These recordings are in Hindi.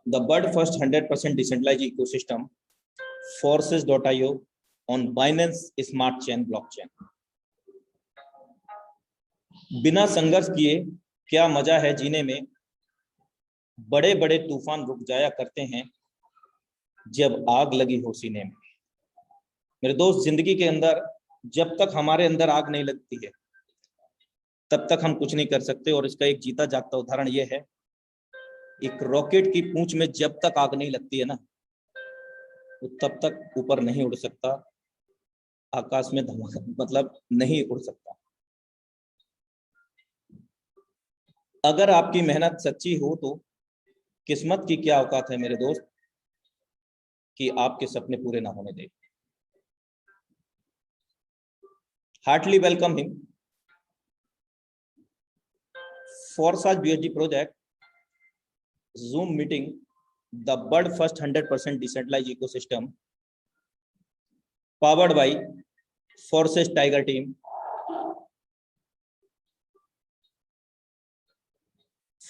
The bird first 100% decentralized ecosystem Forces.io on Binance Smart Chain blockchain. बिना संघर्ष किए क्या मजा है जीने में, बड़े बड़े तूफान रुक जाया करते हैं जब आग लगी हो सीने में। मेरे दोस्त, जिंदगी के अंदर जब तक हमारे अंदर आग नहीं लगती है तब तक हम कुछ नहीं कर सकते। और इसका एक जीता जागता उदाहरण ये है, एक रॉकेट की पूंछ में जब तक आग नहीं लगती है ना, वो तब तक ऊपर नहीं उड़ सकता, आकाश में धमाका मतलब नहीं उड़ सकता। अगर आपकी मेहनत सच्ची हो तो किस्मत की क्या औकात है मेरे दोस्त कि आपके सपने पूरे ना होने दे। Heartly welcome him. Forsage BSD project Zoom meeting, the bird first 100% decentralized ecosystem powered by Forsage Tiger team,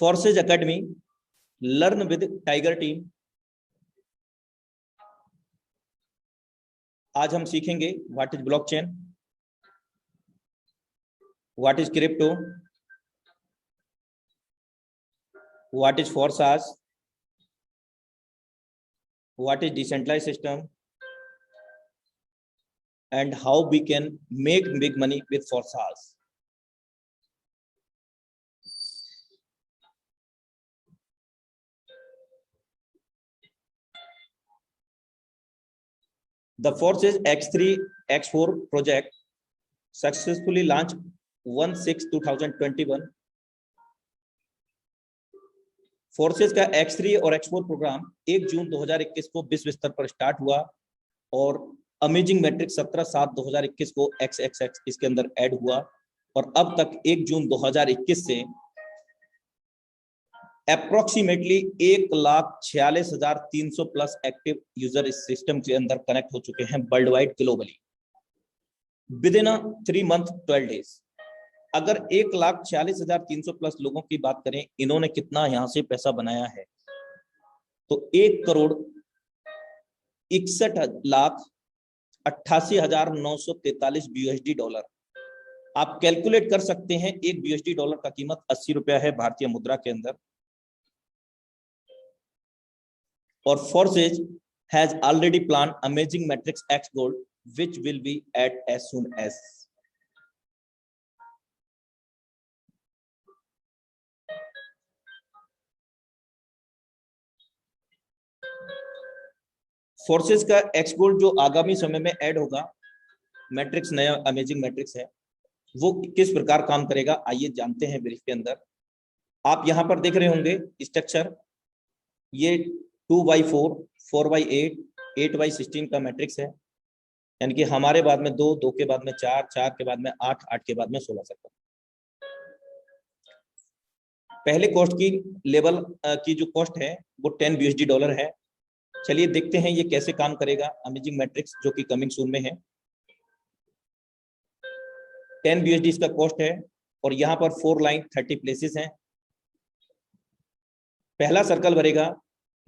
Forsage Academy, learn with Tiger team। आज हम सीखेंगे what is blockchain, what is crypto, what is Forsage, what is decentralized system, and how we can make big money with Forsage. The Forsage X3 X4 project successfully launched 1/6/2021। Forces का X3 और X4 प्रोग्राम 1 जून 2021 को विश्व स्तर पर स्टार्ट हुआ और अमेजिंग मैट्रिक्स 17/7/2021 को XXX इसके अंदर ऐड हुआ और अब तक 1 जून 2021 से अप्रोक्सीमेटली 1,46,300 प्लस एक्टिव यूजर इस सिस्टम के अंदर कनेक्ट हो चुके हैं world wide globally with in 3 months 12 days। अगर 1,46,300 प्लस लोगों की बात करें, इन्होंने कितना यहां से पैसा बनाया है तो 1,61,88,943 BUSD डॉलर। आप कैलकुलेट कर सकते हैं, एक BUSD डॉलर का कीमत 80 रुपया है भारतीय मुद्रा के अंदर। और Forsage has already planned amazing matrix X gold which will be at as soon as। Forces का एक्स गोल्ड जो आगामी समय में ऐड होगा, मैट्रिक्स नया अमेजिंग मैट्रिक्स है, वो किस प्रकार काम करेगा आइए जानते हैं ब्रीफ के अंदर। आप यहां पर देख रहे होंगे स्ट्रक्चर, ये 2x4 4x8 8x16 का मैट्रिक्स है, यानी कि हमारे बाद में 2 2 के बाद में 4 4 के बाद में 8 8 के बाद में 16 सर्कल। पहले कॉस्ट की लेवल की जो कॉस्ट है वो 10 BUSD डॉलर है। चलिए देखते हैं ये कैसे काम करेगा अमेजिंग मैट्रिक्स जो कि कमिंग सून में है। 10 BUSD इसका कॉस्ट है और यहाँ पर 4 लाइन 30 प्लेसेस हैं। पहला सर्कल भरेगा,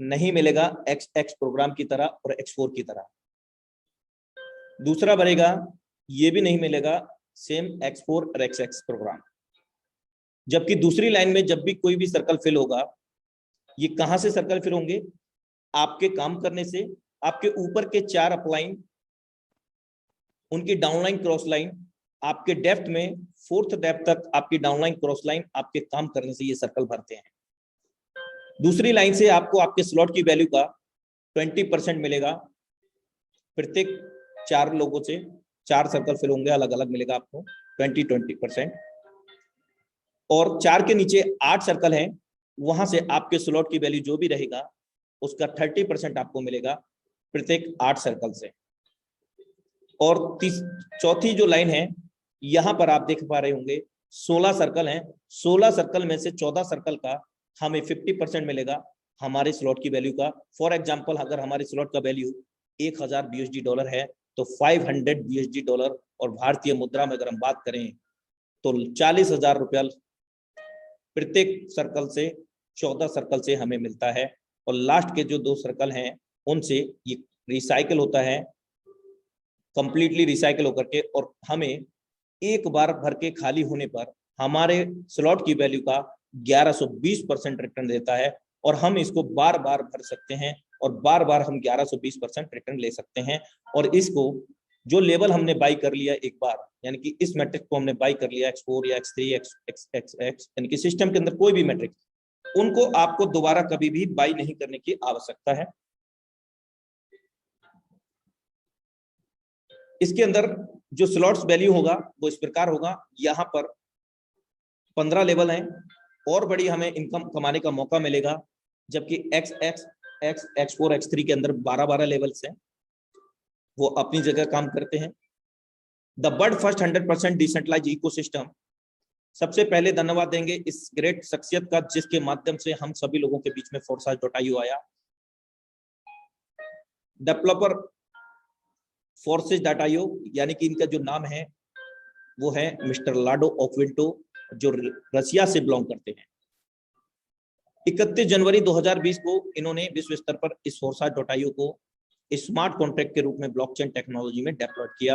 नहीं मिलेगा XX प्रोग्राम की तरह और X4 की तरह। दूसरा भरेगा, ये भी नहीं मिलेगा सेम X4 और XX प्रोग्राम। जबकि दूसरी लाइन में जब भी कोई भी सर्कल फिल होगा, ये कहां से सर्कल फिल होंगे, आपके काम करने से। आपके ऊपर के 4 अपलाइन, उनकी डाउनलाइन क्रॉस लाइन, आपके डेप्थ में 4th डेप्थ तक आपकी डाउनलाइन क्रॉस लाइन आपके काम करने से ये सर्कल भरते हैं। दूसरी लाइन से आपको आपके स्लॉट की वैल्यू का 20% मिलेगा। प्रत्येक 4 लोगों से 4 सर्कल फिल होंगे, अलग अलग मिलेगा आपको 20% और 4 के नीचे 8 सर्कल हैं, वहां से आपके स्लॉट की वैल्यू जो भी रहेगा उसका 30% आपको मिलेगा प्रत्येक 8 सर्कल से। और चौथी जो लाइन है, यहां पर आप देख पा रहे होंगे 16 सर्कल हैं। 16 सर्कल में से 14 सर्कल का हमें 50% मिलेगा हमारे स्लॉट की वैल्यू का। फॉर एग्जांपल, अगर हमारे स्लॉट का वैल्यू 1000 BUSD डॉलर है तो 500 BUSD डॉलर, और भारतीय मुद्रा में अगर हम बात करें तो 40,000 रुपया प्रत्येक सर्कल से 14 सर्कल से हमें मिलता है। और लास्ट के जो 2 सर्कल हैं उनसे ये रिसाइकल होता है, कंप्लीटली रिसाइकल होकर के, और हमें एक बार भर के खाली होने पर हमारे स्लॉट की वैल्यू का 1120% रिटर्न देता है, और हम इसको बार बार भर सकते हैं और बार बार हम 1120% रिटर्न ले सकते हैं। और इसको जो लेवल हमने बाई कर लिया एक बार, यानी कि इस मैट्रिक्स को हमने बाई कर लिया X4 या X3 X यानी कि सिस्टम के अंदर कोई भी मैट्रिक्स, उनको आपको दोबारा कभी भी बाई नहीं करने की आवश्यकता है। इसके अंदर जो स्लॉट्स वैल्यू होगा वो इस प्रकार होगा, यहाँ पर 15 लेवल हैं, और बड़ी हमें इनकम कमाने का मौका मिलेगा, जबकि X4 X3 के अंदर 12 लेवल्स हैं, वो अपनी जगह काम करते हैं। The world first 100% decentralise ecosystem, सबसे पहले धन्यवाद देंगे इस ग्रेट शख्सियत का जिसके माध्यम से हम सभी लोगों के बीच में foresight.io आया। डेवलपर forces.io, यानी कि इनका जो नाम है वो है मिस्टर लाडो ऑक्विंटो, जो रशिया से बिलोंग करते हैं। 31 जनवरी 2020 को इन्होंने विश्व स्तर पर इस foresight.io को स्मार्ट कॉन्ट्रैक्ट के रूप में ब्लॉकचेन टेक्नोलॉजी में डेवलप किया,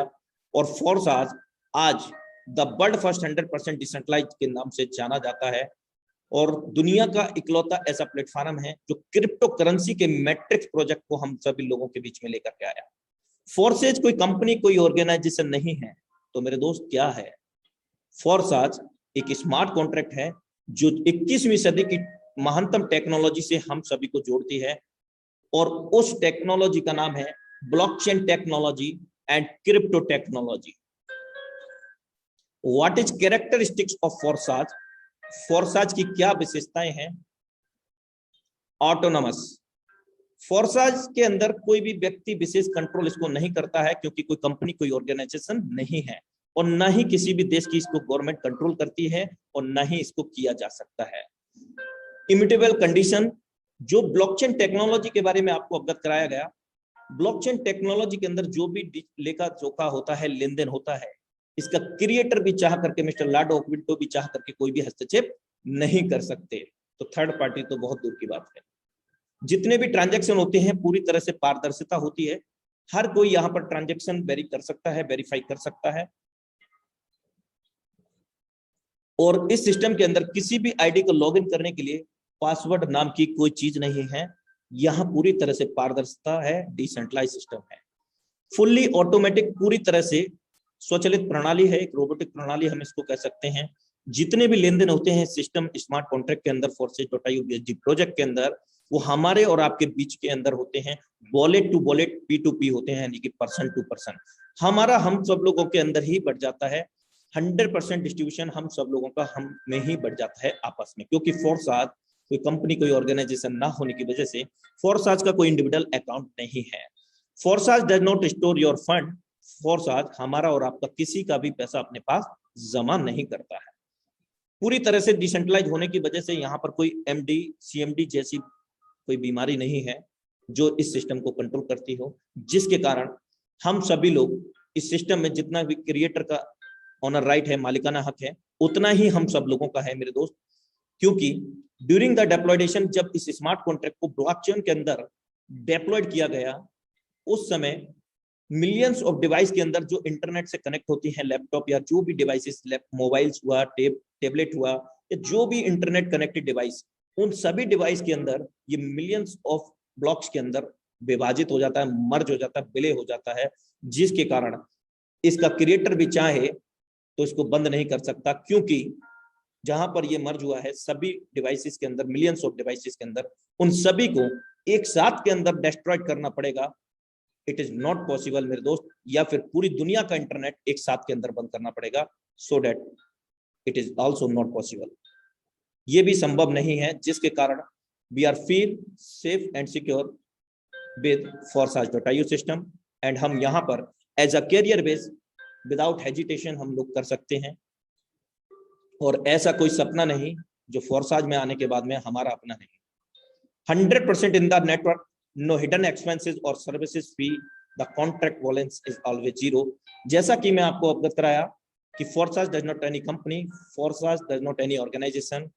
और फोर्साज आज द वर्ल्ड फर्स्ट 100% डिसेंट्रलाइज के नाम से जाना जाता है, और दुनिया का इकलौता ऐसा प्लेटफॉर्म है जो क्रिप्टो करेंसी के मैट्रिक्स प्रोजेक्ट को हम सभी लोगों के बीच में लेकर के आया। फोर्सेज कोई कंपनी, कोई ऑर्गेनाइजेशन नहीं है, तो मेरे दोस्त क्या है? फोर्साज एक स्मार्ट कॉन्ट्रैक्ट है जो 21वीं सदी की महानतम टेक्नोलॉजी से हम सभी को जोड़ती है, और उस टेक्नोलॉजी का नाम है blockchain technology and crypto technology. What is characteristics of Forsage? Forsage की क्या विशेषताएं हैं? ऑटोनमस, फोर्साज के अंदर कोई भी व्यक्ति विशेष कंट्रोल इसको नहीं करता है, क्योंकि कोई कंपनी, कोई ऑर्गेनाइजेशन नहीं है, और न ही किसी भी देश की इसको गवर्नमेंट कंट्रोल करती है, और न ही इसको किया जा सकता है। इम्यूटेबल कंडीशन, जो ब्लॉकचेन टेक्नोलॉजी के बारे में आपको अवगत कराया गया, ब्लॉकचेन टेक्नोलॉजी के अंदर जो भी लेखा जोखा होता है, लेन देन होता है, इसका क्रिएटर भी चाह करके, मिस्टर लाडो ऑक्विंटो भी चाह करके कोई भी हस्तक्षेप नहीं कर सकते। तो थर्ड पार्टी तो बहुत दूर की बात है। जितने भी ट्रांजैक्शन होते हैं पूरी तरह से पारदर्शिता होती है, हर कोई यहाँ पर ट्रांजैक्शन वेरी कर सकता है, वेरीफाई कर सकता है, और इस सिस्टम के अंदर किसी भी आईडी को लॉगिन करने के लिए पासवर्ड नाम की कोई चीज नहीं है। यहाँ पूरी तरह से पारदर्शिता है, डिसेंट्रलाइज सिस्टम है, फुल्ली ऑटोमेटिक, पूरी तरह से स्वचालित प्रणाली है, एक रोबोटिक प्रणाली हम इसको कह सकते हैं। जितने भी लेन देन होते हैं सिस्टम स्मार्ट कॉन्ट्रैक्ट के अंदर, forces.io BSD प्रोजेक्ट के अंदर, वो हमारे और आपके बीच के अंदर होते हैं, वॉलेट टू वॉलेट, P2P होते हैं, यानी कि पर्सन टू पर्सन। हमारा हम सब लोगों के अंदर ही बढ़ जाता है, 100% डिस्ट्रीब्यूशन हम सब लोगों का हम में ही बढ़ जाता है आपस में, क्योंकि फोर्साज कोई कंपनी, कोई ऑर्गेनाइजेशन ना होने की वजह से फोर्साज का कोई इंडिविजुअल अकाउंट नहीं है। Forsage does not store your fund, Forsage हमारा और आपका किसी का भी पैसा अपने पास जमा नहीं करता है। पूरी तरह से डिसेंट्रलाइज होने की वजह से यहाँ पर कोई MD CMD जैसी कोई बीमारी नहीं है जो इस सिस्टम को कंट्रोल करती हो, जिसके कारण हम सभी लोग इस सिस्टम में जितना भी क्रिएटर का ऑनर राइट है, मालिकाना हक है, उतना ही हम सब लोगों का है मेरे दोस्त। क्योंकि ड्यूरिंग द डेप्लॉयडेशन, जब इस स्मार्ट कॉन्ट्रैक्ट को ब्लॉकचेन के अंदर डेप्लॉयड किया गया, उस समय मिलियंस ऑफ डिवाइस के अंदर जो इंटरनेट से कनेक्ट होती हैं, लैपटॉप या जो भी डिवाइसेस, मोबाइल्स हुआ, टेबलेट हुआ, या जो भी इंटरनेट कनेक्टेड डिवाइस, उन सभी डिवाइस के अंदर ये मिलियंस ऑफ ब्लॉक्स के अंदर विभाजित हो जाता है, मर्ज हो जाता है, विलय हो जाता है, जिसके कारण इसका क्रिएटर भी चाहे तो इसको बंद नहीं कर सकता, क्योंकि जहां पर ये मर्ज हुआ है सभी डिवाइसेस के अंदर, मिलियंस ऑफ डिवाइसेस के अंदर, उन सभी को एक साथ के अंदर डिस्ट्रॉय करना पड़ेगा। इट इज नॉट पॉसिबल मेरे दोस्त, या फिर पूरी दुनिया का इंटरनेट एक साथ के अंदर बंद करना पड़ेगा, so that it is also not possible. ये भी संभव नहीं है, जिसके कारण we are feel safe and secure with forces.io system, and हम यहाँ पर as a career base without hesitation हम लोग कर सकते हैं, और ऐसा कोई सपना नहीं जो फोर्साज में आने के बाद में हमारा अपना नहीं। 100% in the network, no hidden expenses और services fee, the contract balance is always zero. जैसा कि मैं आपको अवगत कराया कि Forsage does not any company, Forsage does not any organisation,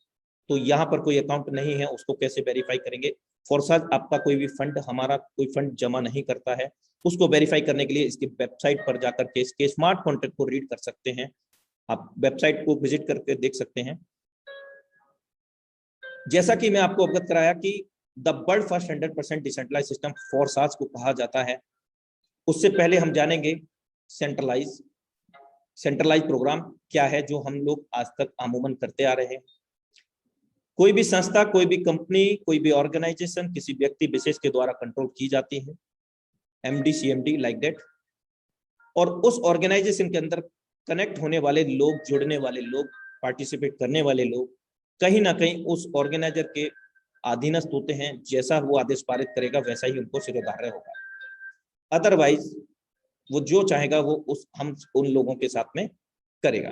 तो यहाँ पर कोई अकाउंट नहीं है, उसको कैसे वेरीफाई करेंगे? फोर्साज आपका कोई भी फंड, हमारा कोई फंड जमा नहीं करता है। उसको वेरीफाई करने के लिए इसकी वेबसाइट पर जाकर के इसके स्मार्ट कॉन्ट्रैक्ट को रीड कर सकते हैं। आप वेबसाइट को विजिट करके देख सकते हैं। जैसा कि मैं आपको अवगत कराया कि the world first 100% decentralise system Forsage को कहा जाता है। उससे पहले हम जानेंगे सेंट्रलाइज प्रोग्राम क्या है, जो हम लोग आज तक अमूमन करते आ रहे हैं। कोई भी संस्था, कोई भी कंपनी, कोई भी ऑर्गेनाइजेशन किसी व्यक्ति विशेष के द्वारा कंट्रोल की जाती है, एमडी, सीएमडी लाइक दैट। और उस ऑर्गेनाइजेशन के अंदर कनेक्ट होने वाले लोग, जुड़ने वाले लोग, पार्टिसिपेट करने वाले लोग कहीं ना कहीं उस ऑर्गेनाइजर के अधीनस्थ होते हैं। जैसा वो आदेश पारित करेगा वैसा ही उनको सिरोधार्य होगा। अदरवाइज वो जो चाहेगा वो हम उन लोगों के साथ में करेगा।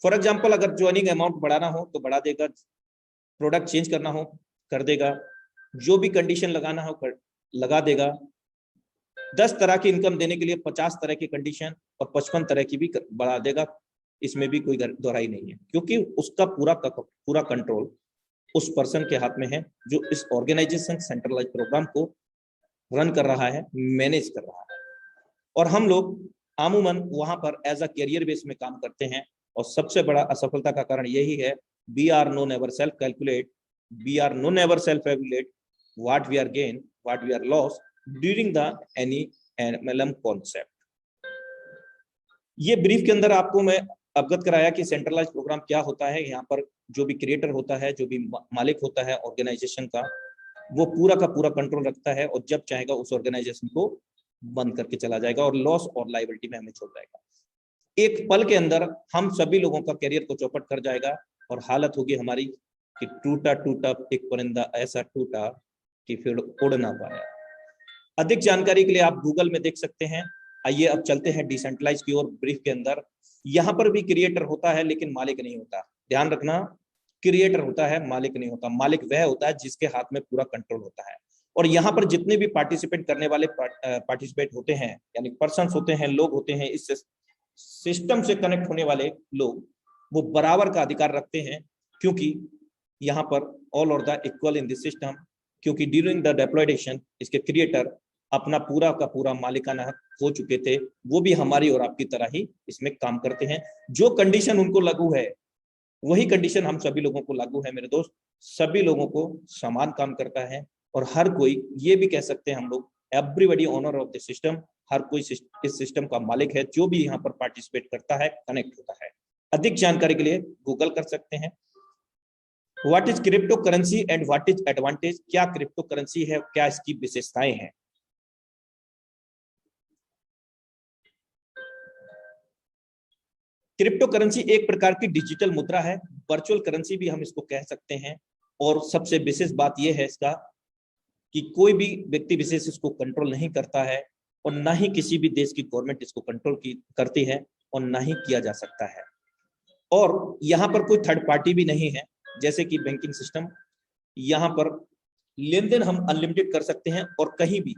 फॉर एग्जाम्पल, अगर ज्वाइनिंग अमाउंट बढ़ाना हो तो बढ़ा देगा, प्रोडक्ट चेंज करना हो कर देगा, जो भी कंडीशन लगाना हो लगा देगा। 10 तरह की इनकम देने के लिए 50 तरह की कंडीशन और 55 तरह की भी बढ़ा देगा। इसमें भी कोई दोहराई नहीं है, क्योंकि उसका पूरा कंट्रोल उस पर्सन के हाथ में है जो इस ऑर्गेनाइजेशन सेंट्रलाइज प्रोग्राम को रन कर रहा है, मैनेज कर रहा है। और हम लोग अमूमन वहां पर एज अ कैरियर बेस में काम करते हैं। और सबसे बड़ा असफलता का कारण यही है, we are no never self calculate, we are no never self evaluate what we are gain, what we are lost during the any MLM concept। ये ब्रीफ के अंदर आपको मैं अवगत कराया कि सेंट्रलाइज प्रोग्राम क्या होता है। यहाँ पर जो भी क्रिएटर होता है, जो भी मालिक होता है ऑर्गेनाइजेशन का, वो पूरा का पूरा कंट्रोल रखता है और जब चाहेगा उस ऑर्गेनाइजेशन को बंद करके चला जाएगा और लॉस और लायबिलिटी में हमें छोड़ जाएगा। एक पल के अंदर हम सभी लोगों का करियर को चौपट कर जाएगा और हालत होगी हमारी कि टूटा टूटा एक परिंदा ऐसा टूटा कि फिर उड़ ना पाया। अधिक जानकारी के लिए आप गूगल में देख सकते हैं। आइए अब चलते हैं डिसेंट्रलाइज की ओर। ब्रीफ के अंदर यहाँ पर भी क्रिएटर होता है लेकिन मालिक नहीं होता। ध्यान रखना, क्रिएटर होता है, मालिक नहीं होता। मालिक वह होता है जिसके हाथ में पूरा कंट्रोल होता है। और यहाँ पर जितने भी पार्टिसिपेट करने वाले पार्टिसिपेट होते हैं, यानी पर्सन्स होते हैं, लोग होते हैं, इस सिस्टम से कनेक्ट होने वाले लोग, वो बराबर का अधिकार रखते हैं। क्योंकि यहाँ पर ऑल और the equal in this system, क्योंकि ड्यूरिंग द डिप्लॉयमेंट इसके क्रिएटर अपना पूरा का पूरा मालिकाना हक हो चुके थे। वो भी हमारी और आपकी तरह ही इसमें काम करते हैं। जो कंडीशन उनको लागू है वही कंडीशन हम सभी लोगों को लागू है। मेरे दोस्त, सभी लोगों को समान काम करता है और हर कोई, ये भी कह सकते हैं हम लोग, everybody owner of the system. हर कोई इस सिस्टम का मालिक है जो भी यहाँ पर पार्टिसिपेट करता है, कनेक्ट होता है। अधिक जानकारी के लिए गूगल कर सकते हैं। What is crypto currency and what is advantage. क्या क्रिप्टो करेंसी है, क्या इसकी विशेषताएं हैं। क्रिप्टो करेंसी एक प्रकार की डिजिटल मुद्रा है, वर्चुअल करेंसी भी हम इसको कह सकते हैं। और सबसे विशेष बात यह है इसका कि कोई भी व्यक्ति विशेष इसको कंट्रोल नहीं करता है और ना ही किसी भी देश की गवर्नमेंट इसको कंट्रोल करती है और ना ही किया जा सकता है। और यहाँ पर कोई थर्ड पार्टी भी नहीं है। जैसे कि बैंकिंग सिस्टम, यहाँ पर लेन देन हम अनलिमिटेड कर सकते हैं और कहीं भी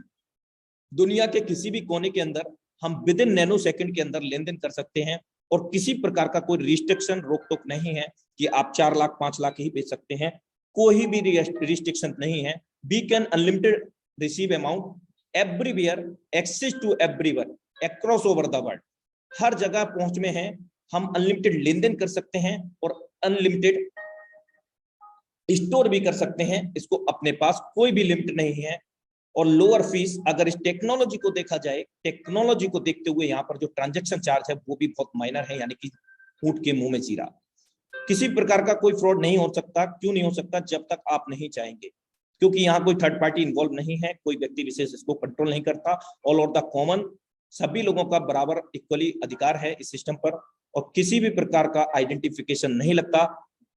दुनिया के किसी भी कोने के अंदर हम विद इन नैनो सेकंड के अंदर लेन देन कर सकते हैं। और किसी प्रकार का कोई रिस्ट्रिक्शन, रोक टोक नहीं है कि आप 4 लाख 5 लाख ही बेच सकते हैं। कोई भी रिस्ट्रिक्शन नहीं है। We can unlimited receive amount everywhere, access to everyone across over the world. हर जगह पहुंच में है, हम अनलिमिटेड लेन देन कर सकते हैं और अनलिमिटेड स्टोर भी कर सकते हैं। इसको अपने पास कोई भी लिमिट नहीं है। और लोअर फीस, अगर इस टेक्नोलॉजी को देखा जाए, टेक्नोलॉजी को देखते हुए यहाँ पर जो ट्रांजैक्शन चार्ज है वो भी बहुत माइनर है, यानी कि ऊंट के मुंह में जीरा। किसी प्रकार का कोई फ्रॉड नहीं हो सकता। क्यों नहीं हो सकता? जब तक आप नहीं चाहेंगे, क्योंकि यहाँ कोई थर्ड पार्टी इन्वॉल्व नहीं है, कोई व्यक्ति विशेष इसको कंट्रोल नहीं करता। ऑल ओवर द कॉमन, सभी लोगों का बराबर इक्वली अधिकार है इस सिस्टम पर। और किसी भी प्रकार का आइडेंटिफिकेशन नहीं लगता,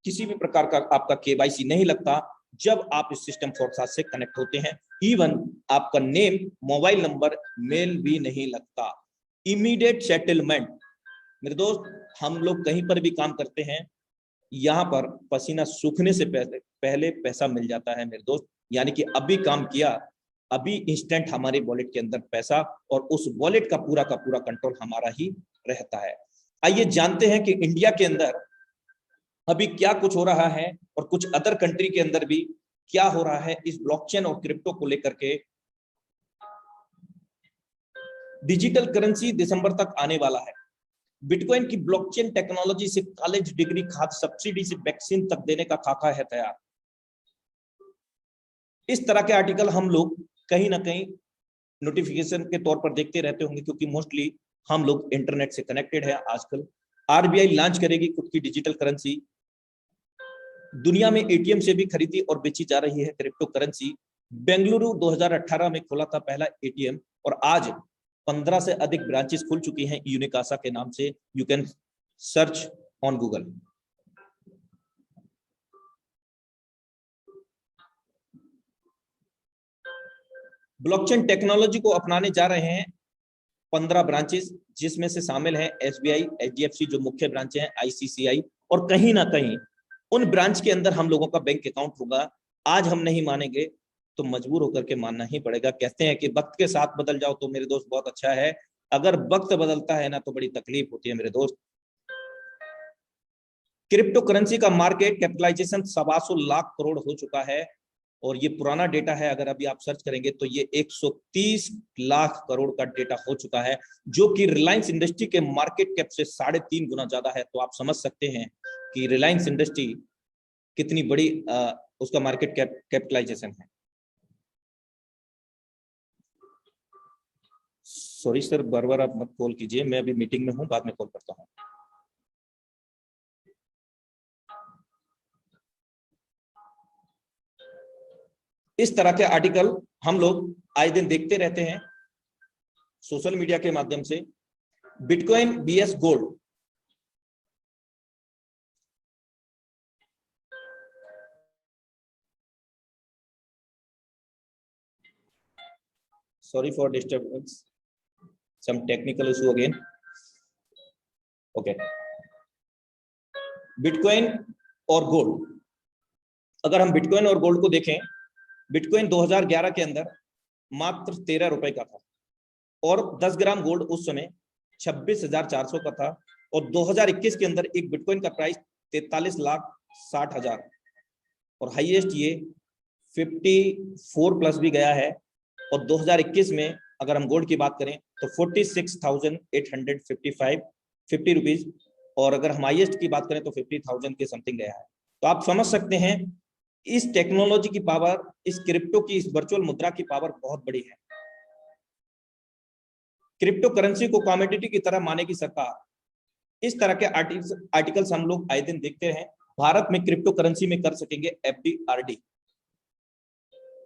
किसी भी प्रकार का आपका केवाईसी नहीं लगता जब आप इस सिस्टम फोर्स से कनेक्ट होते हैं। इवन आपका नेम, मोबाइल नंबर, मेल भी नहीं लगता। Immediate settlement. मेरे दोस्त, हम लोग कहीं पर भी काम करते हैं, यहाँ पर पसीना सूखने से पहले पैसा मिल जाता है मेरे दोस्त। यानी कि अभी काम किया, अभी इंस्टेंट हमारे वॉलेट के अंदर पैसा, और उस वॉलेट का पूरा कंट्रोल हमारा ही रहता है। आइए जानते हैं कि इंडिया के अंदर अभी क्या कुछ हो रहा है और कुछ अदर कंट्री के अंदर भी क्या हो रहा है इस ब्लॉकचेन और क्रिप्टो को लेकर के। डिजिटल करेंसी दिसंबर तक आने वाला है। बिटकॉइन की ब्लॉकचेन टेक्नोलॉजी से कॉलेज डिग्री, खाद सब्सिडी से वैक्सीन तक देने का खाका है तैयार। इस तरह के आर्टिकल हम लोग कहीं ना कहीं नोटिफिकेशन के तौर पर देखते रहते होंगे, क्योंकि मोस्टली हम लोग इंटरनेट से कनेक्टेड है। आजकल आरबीआई लॉन्च करेगी खुद की डिजिटल करेंसी। दुनिया में एटीएम से भी खरीदी और बेची जा रही है क्रिप्टो करेंसी। बेंगलुरु 2018 में खोला था पहला एटीएम और आज 15 से अधिक ब्रांचेस खुल चुकी हैं यूनिकासा के नाम से। You can search on Google. Blockchain technology को अपनाने जा रहे हैं 15 ब्रांचेस, जिसमें से शामिल है एसबीआई, एचडीएफसी जो मुख्य ब्रांच है, आईसीसीआई, और कहीं ना कहीं उन ब्रांच के अंदर हम लोगों का बैंक अकाउंट होगा। आज हम नहीं मानेंगे तो मजबूर होकर के मानना ही पड़ेगा। कहते हैं कि वक्त के साथ बदल जाओ तो मेरे दोस्त बहुत अच्छा है, अगर वक्त बदलता है ना तो बड़ी तकलीफ होती है मेरे दोस्त। क्रिप्टो करेंसी का मार्केट कैपिटलाइजेशन 125 लाख करोड़ हो चुका है और ये पुराना डेटा है। अगर अभी आप सर्च करेंगे तो ये 130 लाख करोड़ का डेटा हो चुका है, जो कि रिलायंस इंडस्ट्री के मार्केट कैप से 3.5 गुना ज्यादा है। तो आप समझ सकते हैं कि रिलायंस इंडस्ट्री कितनी बड़ी उसका मार्केट कैपिटलाइजेशन है। सॉरी सर, बार बार आप मत कॉल कीजिए, मैं अभी मीटिंग में हूं, बाद में कॉल करता हूं। इस तरह के आर्टिकल हम लोग आए दिन देखते रहते हैं सोशल मीडिया के माध्यम से। Bitcoin BS gold, sorry for disturbance, some technical issue again. Okay, bitcoin और गोल्ड, अगर हम बिटकॉइन और गोल्ड को देखें, बिटकॉइन 2011 के अंदर मात्र 13 रुपए का था और 10 ग्राम गोल्ड उस समय 26,400 का था और 2021 के अंदर एक बिटकॉइन का प्राइस 43,60,000 और हाईएस्ट ये 54 प्लस भी गया है। और 2021 में अगर हम गोल्ड की बात करें तो 46,855 रुपीज, और अगर हम हाईएस्ट की बात करें तो 50,000 के समथिंग गया है। तो आप समझ सकते हैं इस टेक्नोलॉजी की पावर, इस क्रिप्टो की, इस वर्चुअल मुद्रा की पावर बहुत बड़ी है। क्रिप्टो करेंसी को कमोडिटी की तरह मानेगी सरकार। इस तरह के आर्टिकल्स हम लोग आए दिन देखते हैं। भारत में क्रिप्टो करेंसी में कर सकेंगे एफडी आरडी,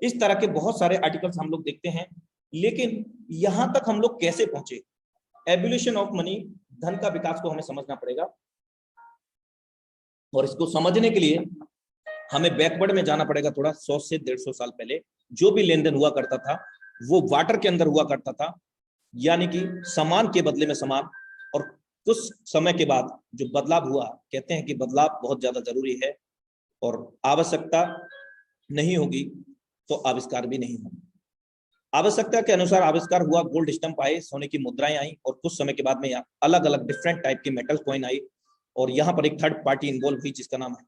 इस तरह के बहुत सारे आर्टिकल्स हम लोग देखते हैं। लेकिन यहां तक हम लोग कैसे पहुंचे? एवोल्यूशन ऑफ मनी, धन का विकास को हमें समझना पड़ेगा और इसको समझने के लिए हमें बैकवर्ड में जाना पड़ेगा थोड़ा। 100 से 150 साल पहले जो भी लेन देन हुआ करता था वो वाटर के अंदर हुआ करता था, यानी कि सामान के बदले में सामान। और कुछ समय के बाद जो बदलाव हुआ, कहते हैं कि बदलाव बहुत ज्यादा जरूरी है और आवश्यकता नहीं होगी तो आविष्कार भी नहीं होगा। आवश्यकता के अनुसार आविष्कार हुआ, गोल्ड स्टंप आए, सोने की मुद्राएं आई और कुछ समय के बाद में अलग अलग डिफरेंट टाइप के मेटल कॉइन आई और यहाँ पर एक थर्ड पार्टी इन्वॉल्व हुई जिसका नाम है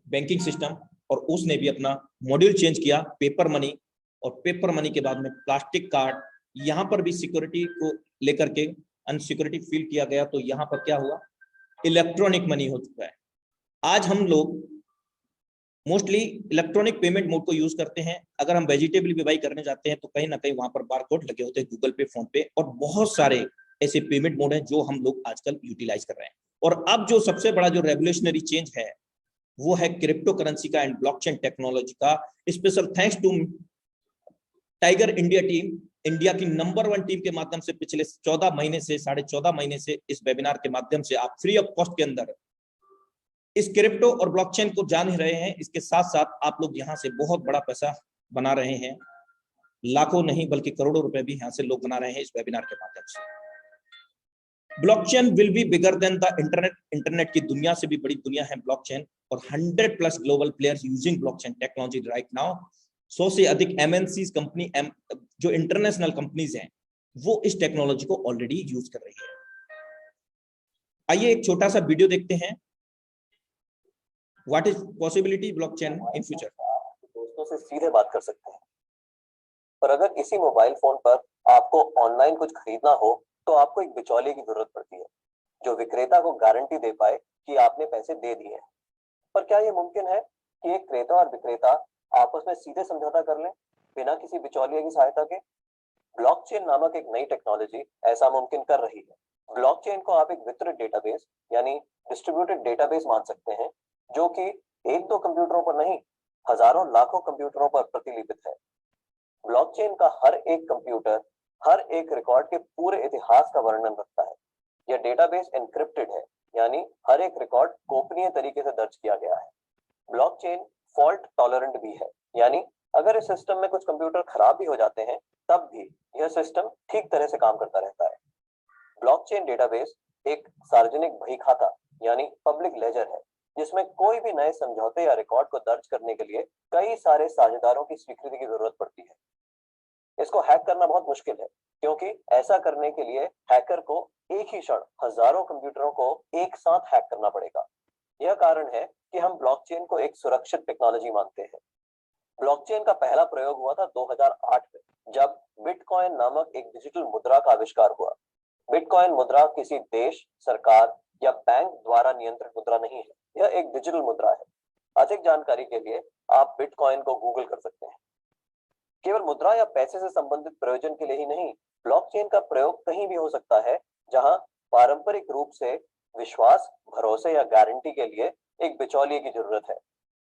बैंकिंग सिस्टम, और उसने भी अपना मॉड्यूल चेंज किया, पेपर मनी। और पेपर मनी के बाद में प्लास्टिक कार्ड, यहाँ पर भी सिक्योरिटी को लेकर के अनसिक्योरिटी फील किया गया। तो यहाँ पर क्या हुआ, इलेक्ट्रॉनिक मनी हो चुका है। आज हम लोग मोस्टली इलेक्ट्रॉनिक पेमेंट मोड को यूज करते हैं। अगर हम वेजिटेबल भी बाई करने जाते हैं तो कहीं ना कहीं वहां पर बारकोड लगे होते हैं, गूगल पे, फोन पे, और बहुत सारे ऐसे पेमेंट मोड हैं जो हम लोग आजकल यूटिलाइज कर रहे हैं। और अब जो सबसे बड़ा जो रेवोल्यूशनरी चेंज है वो है क्रिप्टो करेंसी का एंड ब्लॉकचेन टेक्नोलॉजी का। Special thanks to Tiger India team, India की नंबर 1 टीम के माध्यम से पिछले 14 महीने से, 14.5 महीने से इस वेबिनार के माध्यम से आप फ्री ऑफ कॉस्ट के अंदर इस क्रिप्टो और ब्लॉकचेन को जान ही रहे हैं। इसके साथ साथ आप लोग यहाँ से बहुत बड़ा पैसा बना रहे हैं, लाखों नहीं बल्कि करोड़ों रुपए भी यहाँ से लोग बना रहे हैं इस वेबिनार के माध्यम से। Blockchain will be bigger than the internet, internet की दुनिया से भी बड़ी दुनिया है ब्लॉकचेन, और 100+ global players using blockchain technology right now. 100 से अधिक एमएनसीज कंपनी, जो इंटरनेशनल कंपनीज हैं, वो इस टेक्नोलॉजी को ऑलरेडी यूज कर रही है। आइए एक छोटा सा वीडियो देखते हैं, what is possibility blockchain in future. सीधे बात कर सकते हैं। पर अगर इसी मोबाइल फोन पर आपको ऑनलाइन कुछ खरीदना हो तो आपको एक बिचौलिए की जरूरत पड़ती है जो विक्रेता को गारंटी दे पाए कि आपने पैसे दे दिए हैं। पर क्या यह मुमकिन है कि एक क्रेता और विक्रेता आपस में सीधे समझौता कर लें बिना किसी बिचौलिए की सहायता के? ब्लॉकचेन नामक एक नई टेक्नोलॉजी ऐसा मुमकिन कर रही है। ब्लॉकचेन को आप एक वितरित डेटाबेस यानी डिस्ट्रीब्यूटेड डेटाबेस मान सकते हैं, जो कि एक दो कंप्यूटरों पर नहीं, हजारों लाखों कंप्यूटरों पर प्रतिलिपित है। ब्लॉकचेन का हर एक कंप्यूटर हर एक रिकॉर्ड के पूरे इतिहास का वर्णन रखता है। यह डेटाबेस एन्क्रिप्टेड है, यानी हर एक रिकॉर्ड गोपनीय तरीके से दर्ज किया गया है। ब्लॉकचेन फॉल्ट टॉलरेंट भी है, यानी अगर इस सिस्टम में कुछ कंप्यूटर खराब भी हो जाते हैं तब भी यह सिस्टम ठीक तरह से काम करता रहता है। ब्लॉकचेन डेटाबेस एक सार्वजनिक बही खाता यानी पब्लिक लेजर है, जिसमें कोई भी नए समझौते या रिकॉर्ड को दर्ज करने के लिए कई सारे साझेदारों की स्वीकृति की जरूरत पड़ती है। इसको हैक करना बहुत मुश्किल है, क्योंकि ऐसा करने के लिए हैकर को एक ही क्षण हजारों कंप्यूटरों को एक साथ हैक करना पड़ेगा। यह कारण है कि हम ब्लॉकचेन को एक सुरक्षित टेक्नोलॉजी मानते हैं। ब्लॉकचेन का पहला प्रयोग हुआ था 2008 में, जब बिटकॉइन नामक एक डिजिटल मुद्रा का आविष्कार हुआ। बिटकॉइन मुद्रा किसी देश, सरकार या बैंक द्वारा नियंत्रित मुद्रा नहीं है, यह एक डिजिटल मुद्रा है। अधिक जानकारी के लिए आप बिटकॉइन को गूगल कर सकते हैं। केवल मुद्रा या पैसे से संबंधित प्रयोजन के लिए ही नहीं, ब्लॉकचेन का प्रयोग कहीं भी हो सकता है जहां पारंपरिक रूप से विश्वास, भरोसे या गारंटी के लिए एक बिचौलिए की जरूरत है।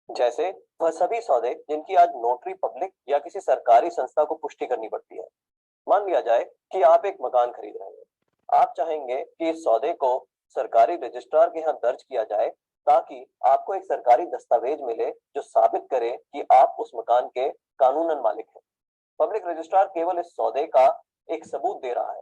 जैसे वह सभी सौदे जिनकी आज नोटरी पब्लिक या किसी सरकारी संस्था को पुष्टि करनी पड़ती है। मान लिया जाए कि आप एक मकान खरीद रहे हैं। आप चाहेंगे कि इस सौदे को सरकारी रजिस्ट्रार के यहाँ दर्ज किया जाए, ताकि आपको एक सरकारी दस्तावेज मिले जो साबित करे कि आप उस मकान के कानूनन मालिक हैं। पब्लिक रजिस्ट्रार केवल इस सौदे का एक सबूत दे रहा है,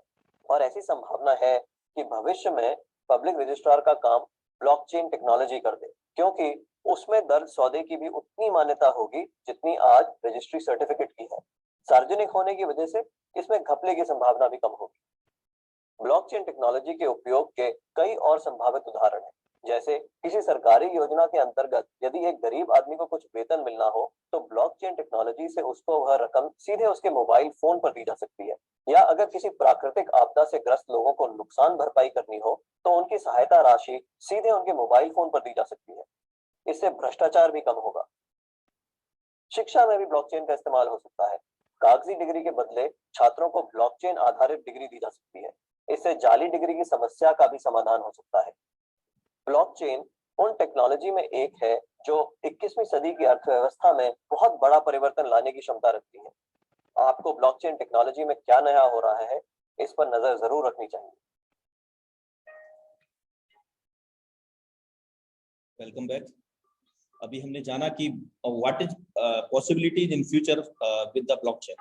और ऐसी संभावना है कि भविष्य में पब्लिक रजिस्ट्रार का काम ब्लॉकचेन टेक्नोलॉजी कर दे, क्योंकि उसमें दर्ज सौदे की भी उतनी मान्यता होगी जितनी आज रजिस्ट्री सर्टिफिकेट की है। सार्वजनिक होने की वजह से इसमें घपले की संभावना भी कम होगी। ब्लॉकचेन टेक्नोलॉजी के उपयोग के कई और संभावित उदाहरण हैं। जैसे किसी सरकारी योजना के अंतर्गत यदि एक गरीब आदमी को कुछ वेतन मिलना हो तो ब्लॉकचेन टेक्नोलॉजी से उसको वह रकम सीधे उसके मोबाइल फोन पर दी जा सकती है। या अगर किसी प्राकृतिक आपदा से ग्रस्त लोगों को नुकसान भरपाई करनी हो तो उनकी सहायता राशि सीधे उनके मोबाइल फोन पर दी जा सकती है। इससे भ्रष्टाचार भी कम होगा। शिक्षा में भी ब्लॉकचेन का इस्तेमाल हो सकता है। कागजी डिग्री के बदले छात्रों को ब्लॉकचेन आधारित डिग्री दी जा सकती है। इससे जाली डिग्री की समस्या का भी समाधान हो सकता है। ब्लॉकचेन उन टेक्नोलॉजी में एक है जो 21वीं सदी की अर्थव्यवस्था में बहुत बड़ा परिवर्तन लाने की क्षमता रखती है। आपको ब्लॉकचेन टेक्नोलॉजी में क्या नया हो रहा है, इस पर नजर जरूर रखनी चाहिए। Welcome back. अभी हमने जाना कि what is possibilities in future with the blockchain.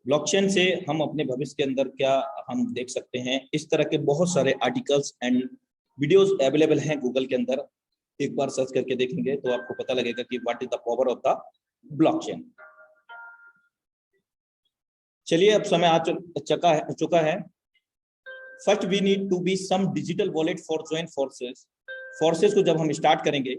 Blockchain से हम अपने भविष्य के अंदर क्या हम देख सकते हैं, इस तरह के बहुत सारे आर्टिकल्स एंड वीडियोस अवेलेबल हैं गूगल के अंदर। एक बार सर्च करके देखेंगे तो आपको पता लगेगा कि what is the power of the blockchain. चलिए, अब समय आ चुका है। First we need to be some digital wallet for joint forces को जब हम स्टार्ट करेंगे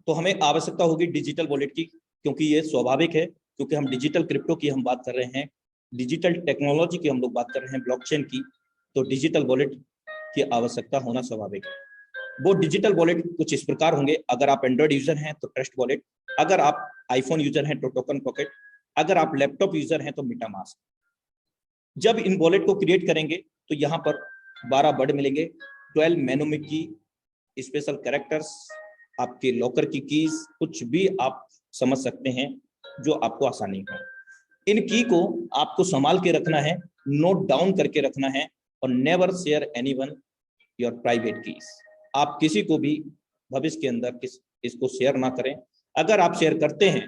तो हमें आवश्यकता होगी डिजिटल वॉलेट की, क्योंकि ये स्वाभाविक है, क्योंकि हम डिजिटल क्रिप्टो की हम बात कर रहे हैं, डिजिटल टेक्नोलॉजी की हम लोग बात कर रहे हैं, ब्लॉकचेन की, तो डिजिटल वॉलेट की आवश्यकता होना स्वाभाविक है। वो डिजिटल वॉलेट कुछ इस प्रकार होंगे। अगर आप एंड्रॉइड यूजर हैं तो ट्रस्ट वॉलेट, अगर आप आईफोन यूजर हैं तो टोकन पॉकेट, अगर आप लैपटॉप यूजर हैं तो मेटामास्क। जब इन वॉलेट को क्रिएट करेंगे तो यहाँ पर 12 वर्ड मिलेंगे, 12 मेनोमिक की, स्पेशल कैरेक्टर्स, आपके लॉकर की कीज, कुछ भी आप समझ सकते हैं जो आपको आसानी हो। इन की को आपको संभाल के रखना है, नोट डाउन करके रखना है, और never share anyone your private keys. आप किसी को भी भविष्य के अंदर इसको शेयर ना करें। अगर आप शेयर करते हैं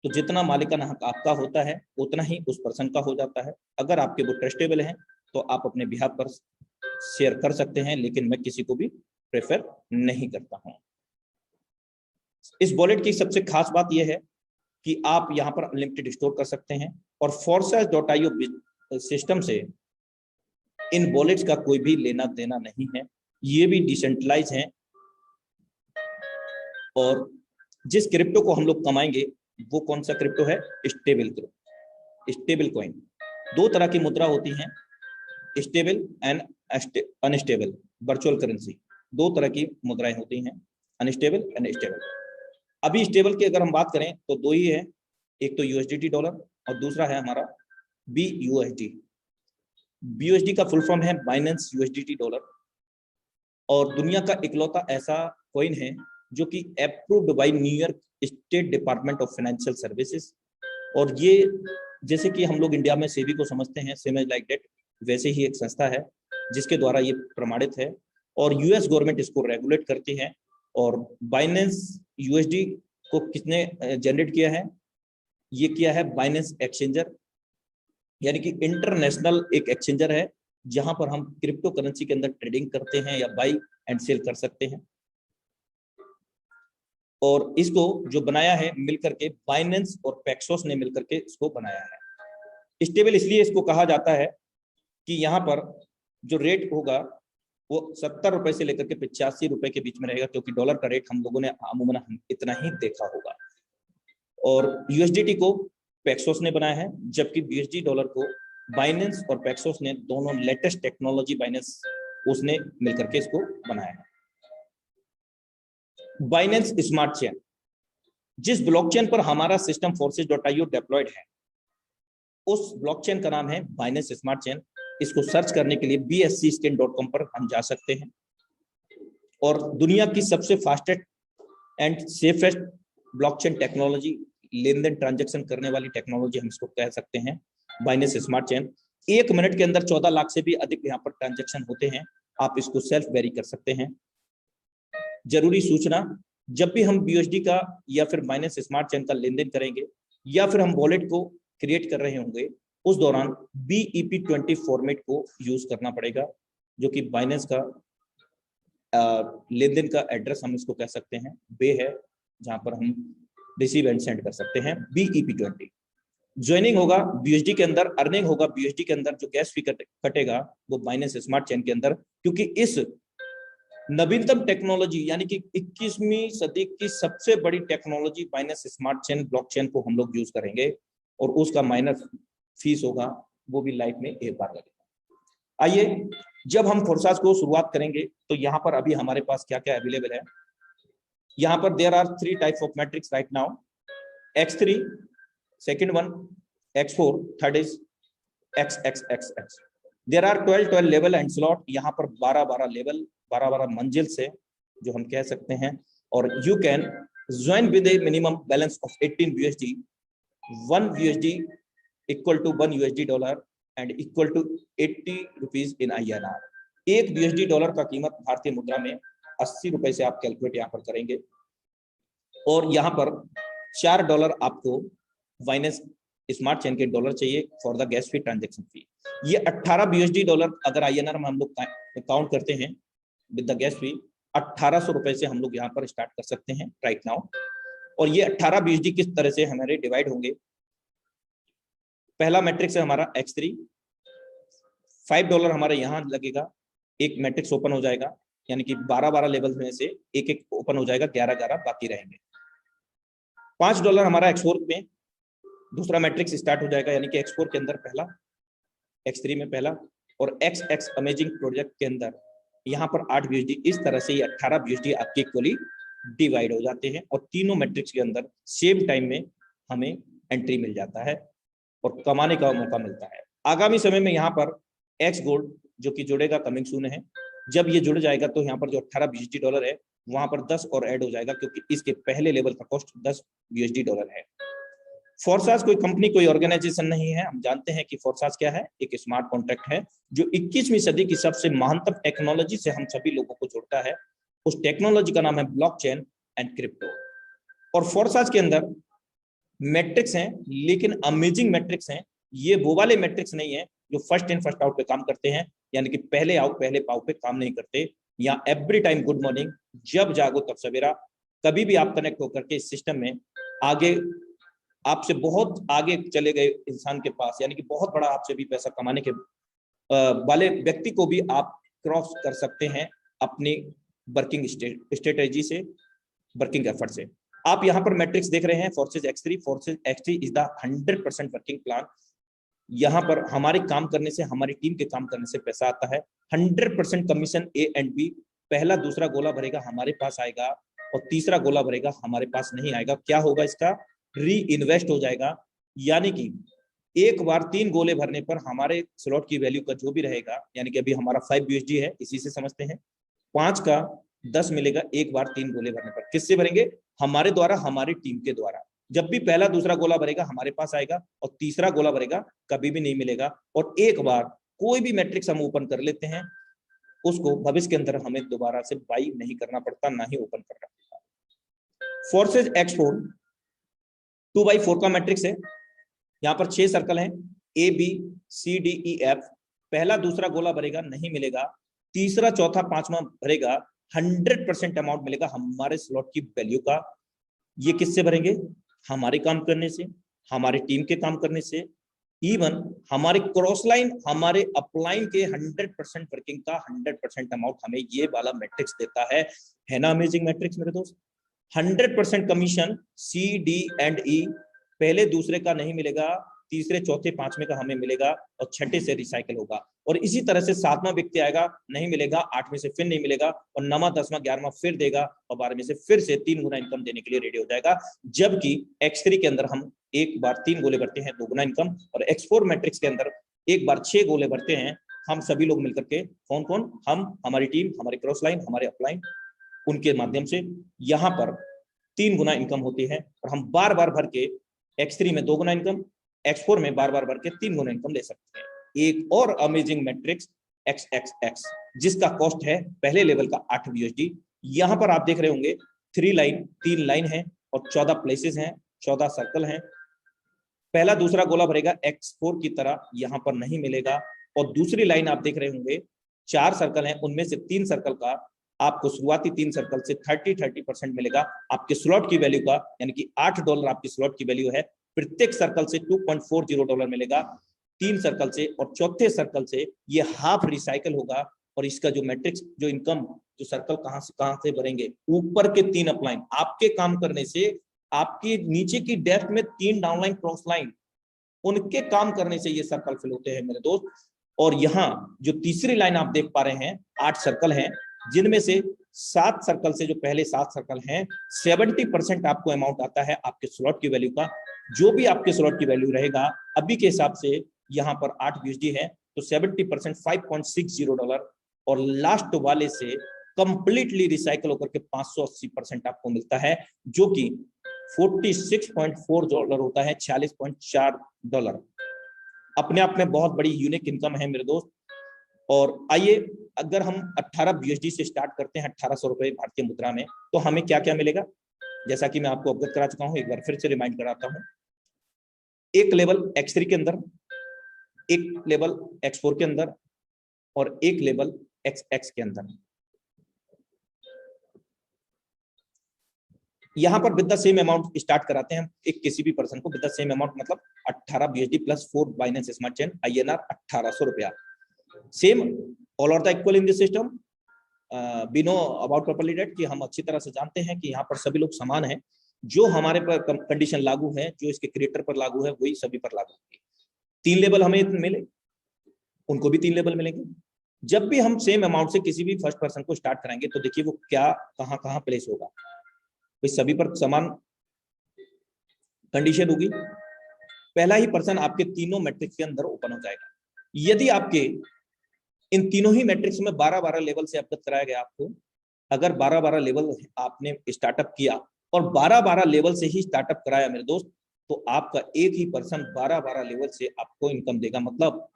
तो जितना मालिकाना हक आपका होता है उतना ही उस पर्सन का हो जाता है। अगर आपके वो ट्रस्टेबल हैं तो आप अपने बिहाफ पर शेयर कर सकते हैं, लेकिन मैं किसी को भी प्रेफर नहीं करता हूं। इस वॉलेट की सबसे खास बात यह है कि आप यहां पर अनलिमिटेड स्टोर कर सकते हैं, और Forces.io सिस्टम से इन वॉलेट्स का कोई भी लेना देना नहीं है। ये भी डिसेंट्रलाइज हैं और जिस क्रिप्टो को हम लोग कमाएंगे वो कौन सा क्रिप्टो है? Stable coin. दो तरह की मुद्रा होती हैं, stable and unstable virtual currency. दो तरह की मुद्राएं होती हैं, अनस्टेबल एंड स्टेबल। अभी स्टेबल की अगर हम बात करें तो दो ही है, एक तो यूएसडीटी डॉलर और दूसरा है हमारा BUSD। BUSD का फुल फॉर्म है बाइनेंस यूएसडीटी डॉलर, और दुनिया का इकलौता ऐसा कॉइन है जो कि approved by New York state department of financial services. और ये जैसे कि हम लोग इंडिया में सेबी को समझते हैं, सेम लाइक दैट, वैसे ही एक संस्था है जिसके द्वारा ये प्रमाणित है, और यूएस गवर्नमेंट इसको रेगुलेट करती है। और बाइनेंस यूएसडी को किसने जनरेट किया है? ये किया है बाइनेंस एक्सचेंजर, यानी कि इंटरनेशनल एक एक्सचेंजर है जहां पर हम क्रिप्टो करेंसी के अंदर ट्रेडिंग करते हैं या बाई एंड सेल कर सकते हैं। और इसको जो बनाया है मिलकर के बाइनेंस और पैक्सोस ने मिलकर के इसको बनाया है। स्टेबल इसलिए इसको कहा जाता है कि यहाँ पर जो रेट होगा वो 70 रुपए से लेकर के 85 रुपए के बीच में रहेगा, क्योंकि डॉलर का रेट हम लोगों ने अमूमन इतना ही देखा होगा। और यूएसडीटी को पैक्सोस ने बनाया है, जबकि BUSD डॉलर को बाइनेंस और पैक्सोस ने, दोनों लेटेस्ट टेक्नोलॉजी बाइनेंस उसने मिलकर के इसको बनाया है। बाइनेंस स्मार्ट चेन, जिस ब्लॉकचेन पर हमारा सिस्टम forces.io डिप्लॉयड है, उस ब्लॉकचेन का नाम है बाइनेंस स्मार्ट चेन। इसको सर्च करने के लिए bscscan.com पर हम जा सकते हैं। और दुनिया की सबसे fastest and safest blockchain technology, लेन देन ट्रांजेक्शन करने वाली टेक्नोलॉजी हम इसको कह सकते हैं, बाइनेंस स्मार्ट चेन। 1 मिनट के अंदर 14 लाख से भी अधिक यहाँ पर ट्रांजेक्शन होते हैं। आप इसको सेल्फ वेरी कर सकते हैं। जरूरी सूचना, जब भी हम BUSD का या फिर बाइनेंस स्मार्ट चेन का लेन देन करेंगे या फिर हम वॉलेट को क्रिएट कर रहे होंगे, उस दौरान BEP20 फॉर्मेट को यूज करना पड़ेगा, जो कि बाइनेंस का लेन देन का एड्रेस हम इसको कह सकते हैं, बे है जहां पर हम रिसीव एंड सेंड कर सकते हैं। BEP20 ज्वाइनिंग होगा BUSD के अंदर, अर्निंग होगा BUSD के अंदर, जो गैस फी कटेगा वो बाइनेंस स्मार्ट चेन के अंदर, क्योंकि इस नवीनतम टेक्नोलॉजी यानी कि 21वीं सदी की सबसे बड़ी technology Binance smart chain blockchain को हम लोग यूज करेंगे, और उसका माइनर फीस होगा, वो भी लाइफ में एक बार लगेगा। आइए, जब हम फोर्सास को शुरुआत करेंगे तो यहाँ पर अभी हमारे पास क्या क्या अवेलेबल है। यहाँ पर there are 3 types of matrix right now, X3, second one X4, third is XXXX। There are 12 level and slot, यहाँ पर 12 लेवल, 12 मंजिल से जो हम कह सकते हैं। और you can join with a minimum balance of 18 BUSD, 1 BUSD equal to 1 USD dollar and equal to 80 rupees in INR। 1 BUSD dollar का कीमत भारतीय मुद्रा में 80 रुपए से आप कैलकुलेट यहाँ पर करेंगे। और यहाँ पर $4 आपको बाइनेंस स्मार्ट चेन के डॉलर चाहिए for the gas fee transaction fee. ये 18 BUSD डॉलर अगर INR में हम लोग काउंट करते हैं विद द गैस फी, 1800 रुपए से हम लोग यहाँ पर स्टार्ट कर सकते हैं राइट नाउ। और ये 18 BUSD किस तरह से हमारे डिवाइड होंगे? पहला मैट्रिक्स है हमारा X3, $5 हमारे यहाँ लगेगा, एक मैट्रिक्स ओपन हो जाएगा, यानी कि 12 लेवल में से एक एक ओपन हो जाएगा, 11 बाकी रहेंगे। $5 हमारा X4 में दूसरा मैट्रिक्स स्टार्ट हो जाएगा, यानी कि X4 के अंदर पहला, X3 में पहला, और XX अमेजिंग प्रोजेक्ट के अंदर यहाँ पर 8 BUSD। इस तरह से ये 18 BUSD आपके इक्वली डिवाइड हो जाते हैं, और तीनों मैट्रिक्स के अंदर सेम टाइम में हमें एंट्री मिल जाता है और कमाने का मौका मिलता है। आगामी समय में यहाँ पर X गोल्ड जो कि जुड़ेगा, कमिंग सून है। जब ये जुड़ जाएगा तो यहाँ पर जो 18 BUSD डॉलर है वहां पर 10 और ऐड हो जाएगा, क्योंकि इसके पहले लेवल का कॉस्ट 10 BUSD डॉलर है। फोर्सास कोई कंपनी, कोई ऑर्गेनाइजेशन नहीं है। हम जानते हैं कि फोर्सास क्या है, एक स्मार्ट कॉन्ट्रैक्ट है जो 21वीं सदी की सबसे महानतम टेक्नोलॉजी से हम सभी लोगों को जोड़ता है। उस टेक्नोलॉजी का नाम है ब्लॉकचेन एंड क्रिप्टो। और फोर्सास के अंदर मैट्रिक्स हैं, लेकिन अमेजिंग मैट्रिक्स हैं। ये वो वाले मैट्रिक्स नहीं है जो फर्स्ट इन फर्स्ट आउट पे काम करते हैं, यानी कि पहले आओ पहले पाओ पे काम नहीं करते। या एवरी टाइम गुड मॉर्निंग, जब जागो तब सवेरा, कभी भी आप कनेक्ट होकर के इस सिस्टम में आगे, आपसे बहुत आगे चले गए इंसान के पास, यानी कि बहुत बड़ा आपसे भी पैसा कमाने के वाले व्यक्ति को भी आप क्रॉस कर सकते हैं अपनी वर्किंग स्ट्रेटेजी से। वर्किंग एफर्ट से। आप यहाँ पर मैट्रिक्स देख रहे हैं, forces X3 is the 100% working plan. यहाँ पर हमारे काम करने से, हमारी टीम के काम करने से पैसा आता है। 100% कमीशन A एंड B, पहला दूसरा गोला भरेगा हमारे पास आएगा और तीसरा गोला भरेगा हमारे पास नहीं आएगा। क्या होगा इसका? री इन्वेस्ट हो जाएगा। यानी कि एक बार 3 गोले भरने पर हमारे स्लॉट की वैल्यू का जो भी रहेगा, यानी कि अभी हमारा 5 USD है, इसी से समझते हैं, 5 का 10 मिलेगा एक बार 3 गोले भरने पर। किससे भरेंगे? हमारे द्वारा, हमारी टीम के द्वारा। जब भी पहला दूसरा गोला भरेगा हमारे पास आएगा और तीसरा गोला भरेगा कभी भी नहीं मिलेगा। और एक बार कोई भी मैट्रिक्स हम ओपन कर लेते हैं, उसको भविष्य के अंदर हमें दोबारा से बाई नहीं करना पड़ता, ना ही ओपन करना पड़ता। फोर्सेज X4 2/4 का मैट्रिक्स है। यहाँ पर 6 सर्कल हैं, A B C D E F। पहला दूसरा गोला भरेगा नहीं मिलेगा, तीसरा चौथा पांचवा भरेगा 100% अमाउंट मिलेगा हमारे स्लॉट की वैल्यू का। ये किससे भरेंगे? हमारे काम करने से, हमारी टीम के काम करने से। इवन हमारे क्रॉस लाइन, हमारे अपलाइन के 100% वर्किंग का 100% अमाउंट हमें ये वाला मैट्रिक्स देता है ना? अमेजिंग मैट्रिक्स मेरे दोस्त। 100% commission C D and E, पहले दूसरे का नहीं मिलेगा, तीसरे चौथे पांचवें का हमें मिलेगा और छठे से रिसाइकल होगा। और इसी तरह से 7वां व्यक्ति आएगा, नहीं मिलेगा, 8वें से फिर नहीं मिलेगा, और 9वां 10वां 11वां फिर देगा, और 12वें से फिर से 3 गुना इनकम देने के लिए रेडी हो जाएगा। जबकि X3 के अंदर हम एक बार 3 गोले भरते हैं, 2 गुना इनकम, और X4 मैट्रिक्स के अंदर एक बार 6 गोले भरते हैं हम सभी लोग मिलकर के। कौन कौन? हम, हमारी टीम, हमारे क्रॉस लाइन, हमारे अपलाइन, उनके माध्यम से यहाँ पर 3 गुना इनकम होती है। और हम बार बार भर के X3 में 2 गुना इनकम, X4 में बार बार भर के 3 गुना इनकम ले सकते हैं। एक और अमेजिंग मैट्रिक्स XXX, जिसका कॉस्ट है पहले लेवल का 8 USD। यहाँ पर आप देख रहे होंगे 3 लाइन है और 14 प्लेसेस हैं, 14 सर्कल हैं। पहला दूसरा गोला भरेगा X4 की तरह यहाँ पर नहीं मिलेगा। और दूसरी लाइन आप देख रहे होंगे 4 सर्कल हैं, उनमें से 3 सर्कल का आपको शुरुआती 3 सर्कल से 30% मिलेगा आपके स्लॉट की वैल्यू का, यानी कि $8 आपकी स्लॉट की वैल्यू है। प्रत्येक सर्कल से $2.40 मिलेगा 3 सर्कल से, और चौथे सर्कल से ये हाफ रिसाइकल होगा। और इसका जो मैट्रिक्स, जो इनकम, जो सर्कल कहां से भरेंगे? ऊपर के 3 अपलाइन आपके काम करने से, आपकी नीचे की डेप्थ में 3 डाउनलाइन क्रॉस लाइन, उनके काम करने से ये सर्कल फिल होते हैं मेरे दोस्त। और यहाँ जो तीसरी लाइन आप देख पा रहे हैं, 8 सर्कल हैं, जिनमें से 7 सर्कल से, जो पहले 7 सर्कल हैं, 70% आपको अमाउंट आता है आपके स्लॉट की वैल्यू का। जो भी आपके स्लॉट की वैल्यू रहेगा अभी के हिसाब से यहाँ पर 8 USD है, तो 70% $5.60, और लास्ट वाले से कंप्लीटली रिसाइकल होकर के 580% आपको मिलता है, जो कि $46.4 होता है, $46.4। अपने आप में बहुत बड़ी यूनिक इनकम है मेरे दोस्त। और आइए, अगर हम 18 USD से स्टार्ट करते हैं, 1800 रुपए भारतीय मुद्रा में, तो हमें क्या क्या मिलेगा? जैसा कि मैं आपको अवगत करा चुका हूं, एक बार फिर से रिमाइंड कराता हूं। एक लेवल X3 के अंदर, एक लेवल X4 के अंदर, और एक लेवल XX के अंदर। यहां पर with the same amount start कराते हैं एक किसी भी पर्सन को। विद द सेम अमाउंट मतलब 18 USD plus 4 Binance smart chain INR 1800 रुपया। Same all are the equal in this system. We know about properly date, कि हम अच्छी तरह से जानते हैं कि यहाँ पर सभी लोग समान हैं। जो हमारे पर कंडीशन लागू है, जो इसके क्रिएटर पर लागू है, वही सभी पर लागू होगी। 3 लेवल हमें मिले, उनको भी 3 लेवल मिलेंगे। जब भी हम सेम अमाउंट से किसी भी फर्स्ट पर्सन को स्टार्ट कराएंगे, तो देखिए वो क्या कहाँ प्लेस होगा। तो सभी पर समान कंडीशन होगी। पहला ही पर्सन आपके तीनों मैट्रिक्स के अंदर ओपन हो जाएगा। यदि आपके इन तीनों ही मैट्रिक्स में 12-12 लेवल से अवगत कराया गया आपको, अगर 12-12 लेवल आपने स्टार्टअप किया और 12-12 लेवल से ही स्टार्टअप कराया मेरे दोस्त, तो आपका एक ही पर्सन 12-12 लेवल से आपको इनकम देगा। मतलब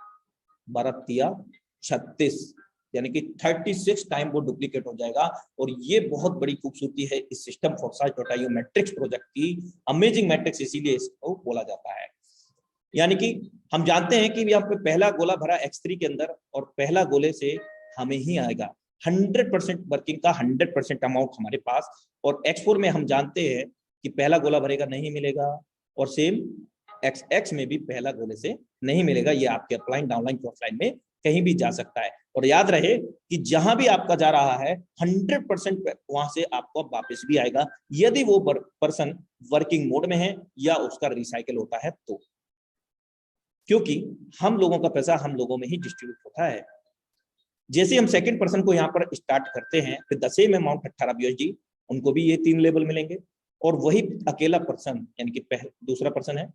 12×3=36, यानी कि 36 टाइम वो डुप्लीकेट हो जाएगा। और ये बहुत बड़ी खूबसूरती है इस सिस्टम foresight.io मैट्रिक्स प्रोजेक्ट की। अमेजिंग मैट्रिक्स इसीलिए इसको बोला जाता है। यानी कि हम जानते हैं कि यहाँ पे पहला गोला भरा X3 के अंदर, और पहला गोले से हमें ही आएगा 100% वर्किंग का 100% अमाउंट हमारे पास। और X4 में हम जानते हैं कि पहला गोला भरेगा नहीं मिलेगा, और सेम XX में भी पहला गोले से नहीं मिलेगा। ये आपके अपलाइन डाउनलाइन क्रॉस लाइन में कहीं भी जा सकता है। और याद रहे कि जहां भी आपका जा रहा है 100% वहां से आपको वापस भी आएगा, यदि वो पर्सन वर्किंग मोड में है या उसका रिसाइकिल होता है तो, क्योंकि हम लोगों का पैसा हम लोगों में ही डिस्ट्रीब्यूट होता है। जैसे हम सेकंड पर्सन को यहाँ पर स्टार्ट करते हैं, फिर द सेम अमाउंट 18 BUSD, उनको भी ये 3 लेबल मिलेंगे, और वही अकेला पर्सन यानी कि दूसरा पर्सन है,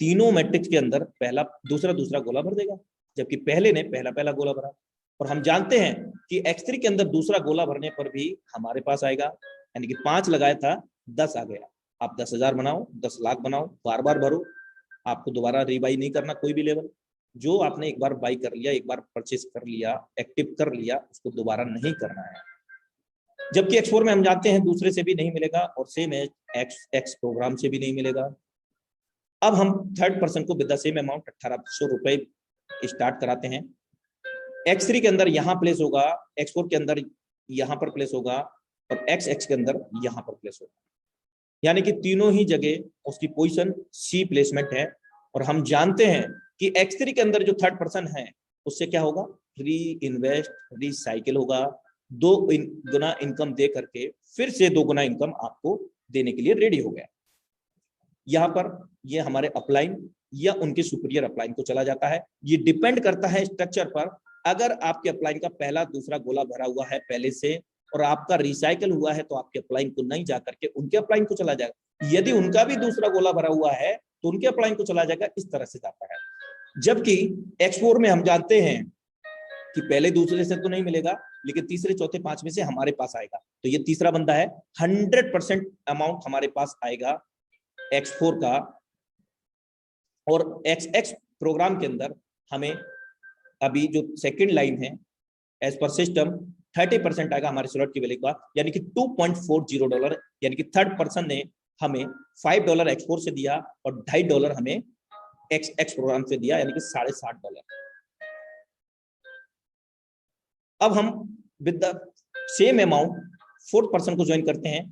तीनों मैट्रिक्स के अंदर पहला दूसरा गोला भर देगा, जबकि पहले ने पहला गोला भरा। और हम जानते हैं कि X3 के अंदर दूसरा गोला भरने पर भी हमारे पास आएगा, यानी कि 5 लगाया था 10 आ गया। आप 10,000 बनाओ, 10 लाख बनाओ, बार बार भरो, आपको दोबारा रीबाई नहीं करना कोई भी लेवल। जो आपने एक बार बाई कर लिया, एक बार परचेस कर लिया, एक्टिव कर लिया, उसको दोबारा नहीं करना है। जबकि X4 में हम जानते हैं दूसरे से भी नहीं मिलेगा, और सेम है X प्रोग्राम से भी नहीं मिलेगा। अब हम थर्ड पर्सन को विद द सेम अमाउंट 1800 रुपए स्टार्ट कराते हैं। X3 के अंदर यहाँ प्लेस होगा, X4 के अंदर यहाँ पर प्लेस होगा, और XX के अंदर यहाँ पर प्लेस होगा, यानी कि तीनों ही जगह उसकी पोजीशन C प्लेसमेंट है। और हम जानते हैं कि X3 के अंदर जो थर्ड पर्सन है उससे क्या होगा, री इन्वेस्ट रिसाइकिल होगा, 2 गुना इनकम दे करके फिर से 2 गुना इनकम आपको देने के लिए रेडी हो गया। यहाँ पर ये हमारे अपलाइन या उनके सुपीरियर अपलाइन को चला जाता है। ये डिपेंड करता है स्ट्रक्चर पर। अगर आपके अपलाइन का पहला दूसरा गोला भरा हुआ है पहले से और आपका रिसाइकिल हुआ है, तो आपके अपलाइन को नहीं जा करके उनके अपलाइन को चला जाएगा। यदि उनका भी दूसरा गोला भरा हुआ है तो उनके अपलाइन को चला जाएगा, इस तरह से जाता है। जबकि X4 में हम जानते हैं कि पहले दूसरे से तो नहीं मिलेगा, लेकिन तीसरे चौथे पांचवें से हमारे पास आएगा। तो ये तीसरा बंदा है, 100% अमाउंट हमारे पास आएगा X4 का। और XX प्रोग्राम के अंदर हमें अभी जो सेकंड लाइन है, एज पर सिस्टम 30% आएगा हमारे स्लॉट की वैल्यू का, यानी कि $2.40, यानी कि थर्ड पर्सन ने हमें $5 X4 से दिया और $2.50 हमें XX प्रोग्राम से दिया, यानी कि $60.5। अब हम with the same amount fourth person को ज्वाइन करते हैं।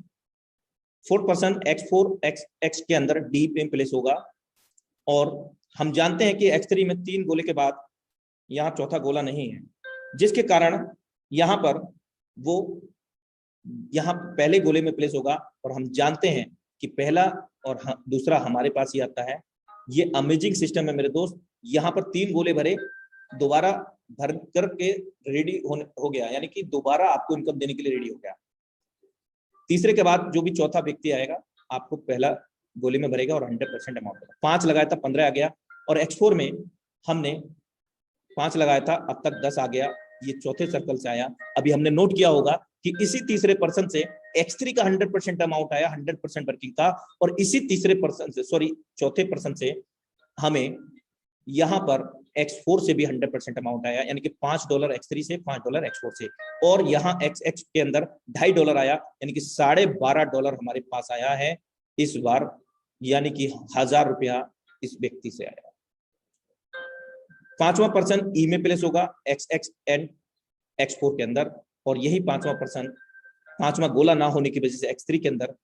फोर्थ पर्सन X4 XX के अंदर डी पे प्लेस होगा, और हम जानते हैं कि X3 में 3 गोले के बाद यहाँ चौथा गोला नहीं है, जिसके कारण यहाँ पर वो यहाँ पहले गोले में प्लेस होगा। और हम जानते हैं कि पहला और दूसरा हमारे पास ही आता है। ये अमेजिंग सिस्टम है मेरे दोस्त। यहाँ पर 3 गोले भरे, दोबारा भर करके रेडी हो गया, यानी कि दोबारा आपको इनकम देने के लिए रेडी हो गया। तीसरे के बाद जो भी चौथा व्यक्ति आएगा आपको पहला गोले में भरेगा और 100% अमाउंट होगा। 5 लगाया था 15 आ गया, और X4 में हमने 5 लगाया था, अब तक 10 आ गया, ये चौथे सर्कल से आया। अभी हमने नोट किया होगा कि इसी तीसरे पर्सन से X3 का 100% अमाउंट आया, 100% वर्किंग का, और इसी तीसरे पर्सन से चौथे पर्सन से हमें यहाँ पर X4 से भी 100% अमाउंट आया, यानी कि $5 X3 से, $5 X4 से, और यहाँ XX के अंदर $2.50 आया, यानी कि $12.5 हमारे पास आया है इस बार, यानी कि 1000 रुपया इस व्यक्ति से आया। पांचवा पर्सन ई में प्लेस होगा XX एंड X4 के अंदर, और यही पांचवा पर्सन पांचवा गोला ना होने की वजह से X3 के अंदर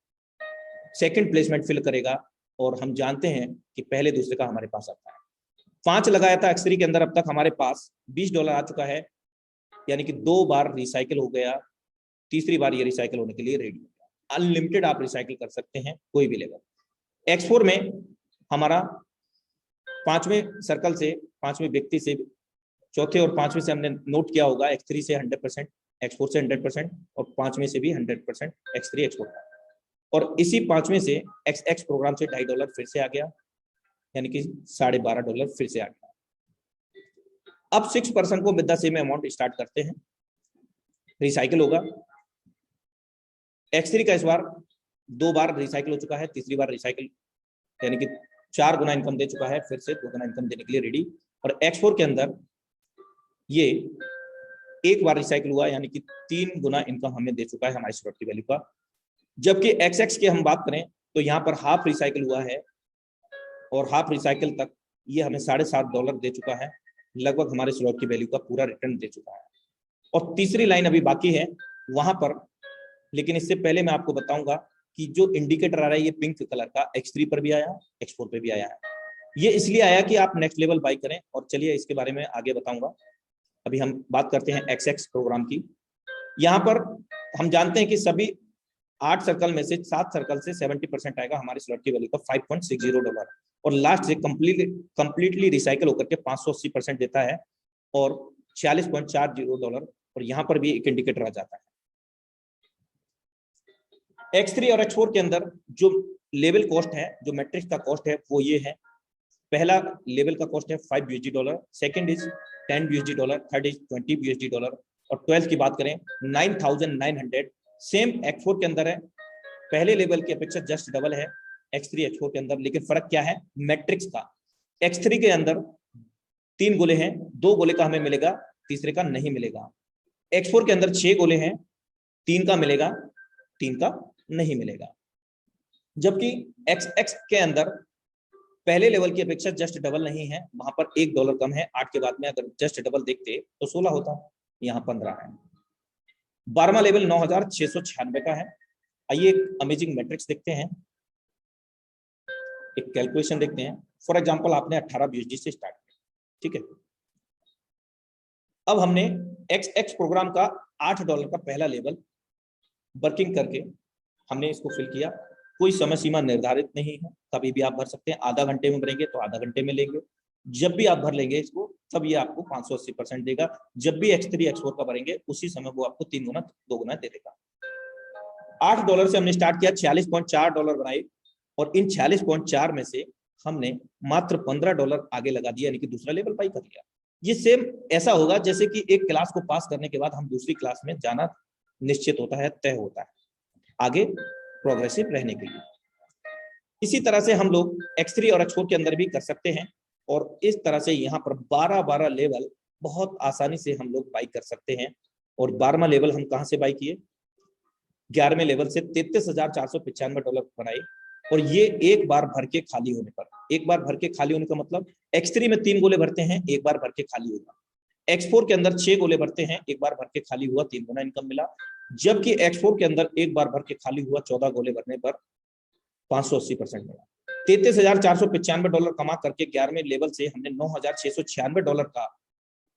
सेकंड प्लेसमेंट फिल करेगा। और हम जानते हैं कि पहले दूसरे का हमारे पास आता है। 5 लगाया था X3 के अंदर, अब तक हमारे पास $20 आ चुका है, यानी कि 2 बार रिसाइकिल हो गया, तीसरी बार ये रिसाइकिल होने के लिए रेडी हो गया। अनलिमिटेड आप रिसाइकिल कर सकते हैं कोई भी लेवल। X4 में हमारा 5वें सर्कल से, 5वें व्यक्ति से, चौथे और 5वें से हमने नोट किया होगा X3 से 100%, X4 से 100%, और 5वें से भी 100% X3 X4 का। और इसी 5वें से XX प्रोग्राम से $2.50 फिर से आ गया, यानी कि $12.5 फिर से आ गया। अब 6 पर्सन को with the same amount start करते हैं, रिसाइकिल होगा। X3 का इस बार 2 बार रिसाइकिल हो चुका है, तीसरी बार रिसाइकिल, यानी कि 4 गुना इनकम दे चुका है, फिर से 2 गुना इनकम देने के लिए रेडी। और X4 के अंदर ये 1 बार रिसाइकिल हुआ, यानी कि 3 गुना इनकम हमें दे चुका है हमारी स्लॉट की वैल्यू का। जबकि XX की हम बात करें तो यहाँ पर हाफ रिसाइकिल हुआ है, और हाफ रिसाइकिल तक ये हमें $7.5 दे चुका है, लगभग हमारे स्लॉट की वैल्यू का पूरा रिटर्न दे चुका है। और तीसरी लाइन अभी बाकी है वहां पर, लेकिन इससे पहले मैं आपको बताऊंगा कि जो इंडिकेटर आ रहा है ये पिंक कलर का X3 पर भी आया, X4 पे भी आया है। ये इसलिए आया कि आप नेक्स्ट लेवल बाई करें, और चलिए इसके बारे में आगे बताऊंगा। अभी हम बात करते हैं XX प्रोग्राम की। यहाँ पर हम जानते हैं कि सभी 8 सर्कल में से 7 सर्कल से 70% आएगा हमारे स्लॉट की वैल्यू का $5.60 और लास्ट से कंप्लीटली रिसाइकल होकर के 580% देता है और $46.40 और यहाँ पर भी एक इंडिकेटर आ जाता है। X3 और X4 के अंदर जो लेवल कॉस्ट है, जो मैट्रिक्स का कॉस्ट है वो ये है। पहला लेवल का कॉस्ट है $5, सेकंड इज $10, थर्ड इज $20 और 12th की बात करें 9,900। सेम X4 के अंदर है, पहले लेवल की अपेक्षा जस्ट डबल है X3 X4 के अंदर, लेकिन फर्क क्या है मैट्रिक्स का। X3 के अंदर 3 गोले हैं, 2 गोले का हमें मिलेगा, तीसरे का नहीं मिलेगा। X4 के अंदर 6 गोले हैं, 3 का मिलेगा, 3 का नहीं मिलेगा। जबकि XX के अंदर पहले लेवल की अपेक्षा जस्ट डबल नहीं है, वहां पर $1 कम है। 8 के बाद में अगर जस्ट डबल देखते तो 16 होता, यहाँ 15 है। 12वां लेवल 9,696 का है। आइए एक अमेजिंग मैट्रिक्स देखते हैं, एक कैलकुलेशन देखते हैं। फॉर एग्जांपल आपने 18 BSD से स्टार्ट किया, ठीक है। अब हमने XX प्रोग्राम का $8 का पहला लेवल वर्किंग करके हमने इसको फिल किया। कोई समय सीमा निर्धारित नहीं है, कभी भी आप भर सकते हैं। आधा घंटे में भरेंगे तो आधा घंटे में लेंगे, जब भी आप भर लेंगे इसको तब ये आपको 580% देगा। जब भी X3 X4 का भरेंगे उसी समय वो आपको 3 गुना 2 गुना दे देगा। $8 से हमने स्टार्ट किया, $46.4 बनाए और इन 46.4 में से हमने मात्र $15 आगे लगा दिया, यानी कि दूसरा लेवल बाई कर लिया। ये सेम ऐसा होगा जैसे कि एक क्लास को पास करने के बाद हम दूसरी क्लास में जाना निश्चित होता है, तय होता है आगे प्रोग्रेसिव रहने के लिए। इसी तरह से हम लोग X3 और X4 के अंदर भी कर सकते हैं और इस तरह से यहाँ पर 12 लेवल बहुत आसानी से हम लोग बाई कर सकते हैं। और 12वां लेवल हम कहाँ से बाई किए, 11वें लेवल से $33,495 बनाए। और ये एक बार भर के खाली होने पर, एक बार भर के खाली होने का मतलब X3 में 3 गोले भरते हैं, एक बार भर के खाली होगा। X4 के अंदर 6 गोले भरते हैं, एक बार भर के खाली हुआ, 3 गुना इनकम मिला। जबकि X4 के अंदर एक बार भर के खाली हुआ, 14 गोले भरने पर 580% मिला। $33,495 कमा करके 11वें लेवल से हमने $9,696 का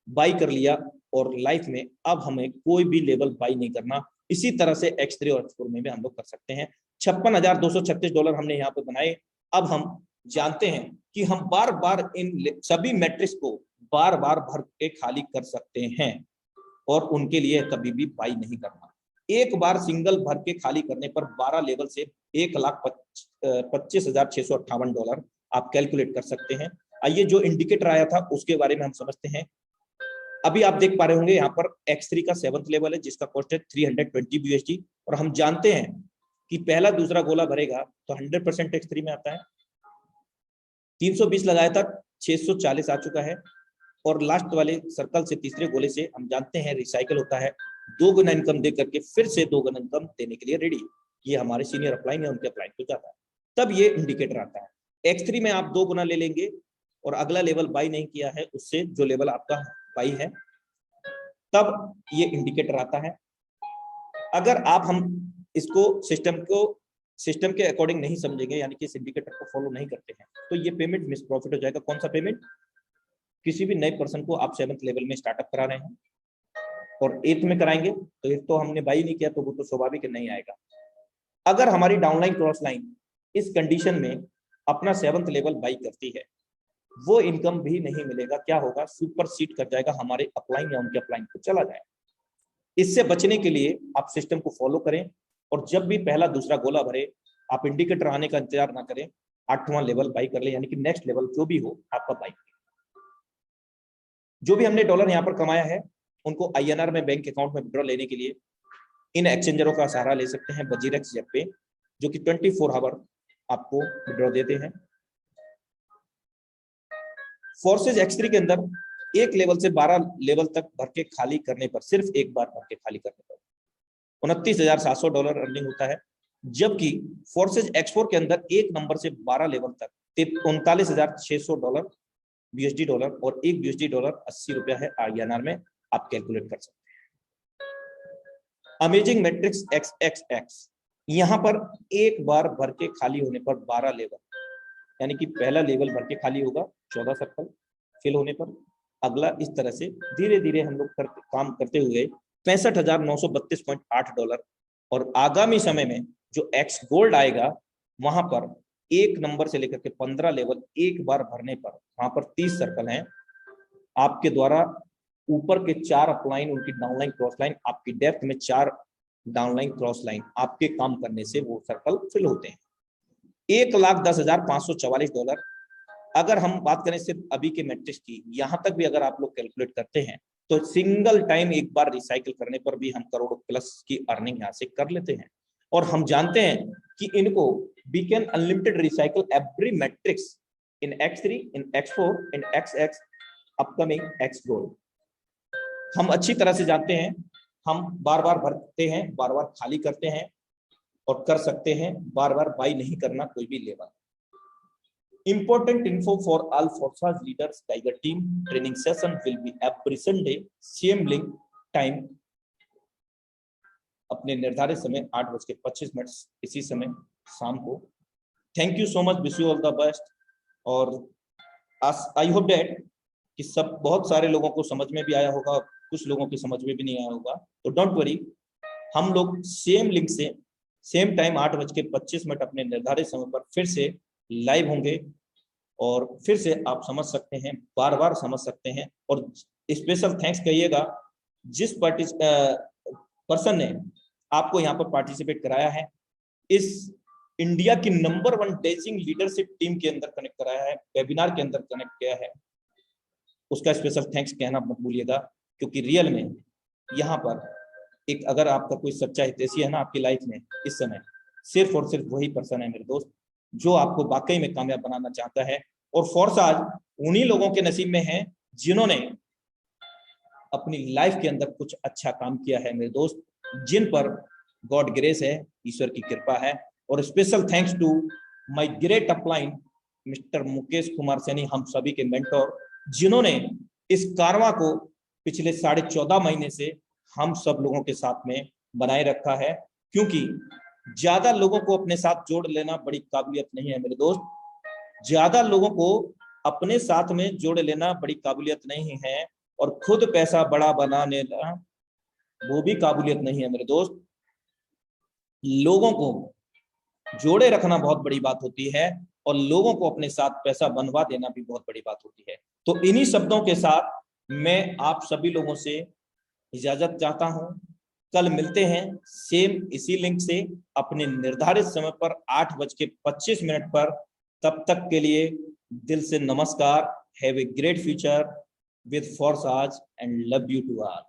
बाई कर लिया और लाइफ में अब हमें कोई भी लेवल बाई नहीं करना। इसी तरह से X3 और X4 में भी हम लोग कर सकते हैं। $56,236 हमने यहाँ पे बनाए। अब हम जानते हैं कि हम बार बार इन सभी मैट्रिक्स को बार बार भर के खाली कर सकते हैं और उनके लिए कभी भी बाई नहीं करना। एक बार सिंगल भर के खाली करने पर 12 लेवल से $1,25,658 आप कैलकुलेट कर सकते हैं। आइए जो इंडिकेटर आया था उसके बारे में हम समझते हैं। अभी आप देख पा रहे होंगे यहाँ पर X3 का 7th लेवल है जिसका कॉस्ट है 320 BSD और हम जानते हैं कि पहला दूसरा गोला भरेगा तो 100% X3 में आता है। 320 लगाया था, 640 आ चुका है और लास्ट वाले सर्कल से तीसरे गोले से हम जानते हैं रिसाइकल होता है। 2 गुना इनकम दे करके फिर से 2 गुना इनकम देने के लिए रेडी। ये हमारे सीनियर अपलाइन है, उनके अपलाइन को जाता है, तब ये इंडिकेटर आता है। X3 में आप 2 गुना ले लेंगे और अगला लेवल बाई नहीं किया है उससे जो लेवल आपका बाई है, तब ये इंडिकेटर आता है। अगर आप हम इसको सिस्टम के अकॉर्डिंग नहीं समझेंगे, यानी कि इस इंडिकेटर को फॉलो नहीं करते हैं, तो ये पेमेंट मिस प्रॉफिट हो जाएगा। कौन सा पेमेंट? किसी भी नए पर्सन को आप 7th लेवल में स्टार्टअप करा रहे हैं और 8th में कराएंगे तो एक तो हमने बाई नहीं किया तो वो तो स्वाभाविक नहीं आएगा। अगर हमारी डाउनलाइन क्रॉस लाइन इस कंडीशन में अपना 7th लेवल बाई करती है, वो इनकम भी नहीं मिलेगा। क्या होगा? सुपर सीट कर जाएगा, हमारे अपलाइन या उनके अपलाइन को चला जाएगा। इससे बचने के लिए आप सिस्टम को फॉलो करें और जब भी पहला दूसरा गोला भरे आप इंडिकेटर आने का इंतजार ना करें, 8वां लेवल बाई कर ले, यानी कि नेक्स्ट लेवल जो भी हो आपका बाई। जो भी हमने डॉलर यहाँ पर कमाया है उनको INR में बैंक अकाउंट में विड्रॉ लेने के लिए इन एक्सचेंजरों का सहारा ले सकते हैं। वजीरेक्स ऐप पे जो कि 24 आवर आपको विड्रॉ देते हैं। फोर्सेज X3 के अंदर एक लेवल से 12 लेवल तक भर के खाली करने पर, सिर्फ एक बार भर के खाली करने पर $29,700 अर्निंग होता है। जबकि फोर्सेज X4 के अंदर एक नंबर से 12 लेवल तक $39,600 BSD डॉलर और 1 BSD डॉलर 80 रुपया है INR में, आप कैलकुलेट कर सकते हैं। अमेजिंग मैट्रिक्स XXX, यहाँ पर एक बार भर के खाली होने पर 12 लेवल, यानी कि पहला लेवल भर के खाली होगा 14 सर्कल फिल होने पर, अगला इस तरह से धीरे धीरे हम लोग काम करते हुए $65,932.8 और आगामी समय में जो एक्स गोल्ड आएगा वहां पर 1 नंबर से लेकर के 15 लेवल एक बार भरने पर वहां पर 30 सर्कल हैं आपके द्वारा, ऊपर के 4 अपलाइन उनकी डाउनलाइन क्रॉस लाइन, आपकी डेप्थ में 4 डाउनलाइन क्रॉस लाइन आपके काम करने से वो सर्कल फिल होते हैं। $1,10,544। अगर हम बात करें सिर्फ अभी के मैट्रिक्स की, यहां तक भी अगर आप लोग कैलकुलेट करते हैं तो सिंगल टाइम एक बार रिसाइकिल करने पर भी हम करोड़ प्लस की अर्निंग यहां से कर लेते हैं। और हम जानते हैं कि इनको we can unlimited recycle every matrix in X3, in X4, in XX, upcoming X gold. हम अच्छी तरह से जानते हैं, हम बार बार भरते हैं, बार बार खाली करते हैं और कर सकते हैं, बार बार बाई नहीं करना कोई भी level. Important info for all Forsage leaders, Tiger team training session will be every Sunday, same link, time अपने निर्धारित समय 8:25 इसी समय शाम को। Thank you so much, wish you all the best. और आई होप डेट कि सब बहुत सारे लोगों को समझ में भी आया होगा, कुछ लोगों की समझ में भी नहीं आया होगा, तो डोंट वरी, हम लोग सेम लिंक से सेम टाइम 8:25 अपने निर्धारित समय पर फिर से लाइव होंगे और फिर से आप समझ सकते हैं, बार बार समझ सकते हैं। और स्पेशल थैंक्स कहिएगा जिस पर्सन ने आपको यहाँ पर पार्टिसिपेट कराया है, इस इंडिया की नंबर 1 डेजिंग लीडरशिप टीम के अंदर कनेक्ट कराया है, वेबिनार के अंदर कनेक्ट किया है, उसका स्पेशल थैंक्स कहना मत भूलिएगा। क्योंकि रियल में यहाँ पर एक अगर आपका कोई सच्चा हितैषी है ना आपकी लाइफ में इस समय, सिर्फ और सिर्फ वही पर्सन है मेरे दोस्त, जो आपको वाकई में कामयाब बनाना चाहता है। और फोर्साज उन्हीं लोगों के नसीब में है जिन्होंने अपनी लाइफ के अंदर कुछ अच्छा काम किया है मेरे दोस्त, जिन पर गॉड ग्रेस है, ईश्वर की कृपा है। और special thanks to my great upline mister Mukesh Kumar Saini, हम सभी के मेंटोर, जिन्होंने इस कारवां को पिछले 14.5 महीने से हम सब लोगों के साथ में बनाए रखा है। क्योंकि ज्यादा लोगों को अपने साथ जोड़ लेना बड़ी काबिलियत नहीं है मेरे दोस्त, ज्यादा लोगों को अपने साथ में जोड़ लेना बड़ी काबिलियत नहीं है, और खुद पैसा बड़ा बनाने वो भी काबिलियत नहीं है मेरे दोस्त। लोगों को जोड़े रखना बहुत बड़ी बात होती है और लोगों को अपने साथ पैसा बनवा देना भी बहुत बड़ी बात होती है। तो इन्हीं शब्दों के साथ मैं आप सभी लोगों से इजाजत चाहता हूं। कल मिलते हैं सेम इसी लिंक से अपने निर्धारित समय पर 8:25 पर। तब तक के लिए दिल से नमस्कार। Have a great future with Forsage and love you to all.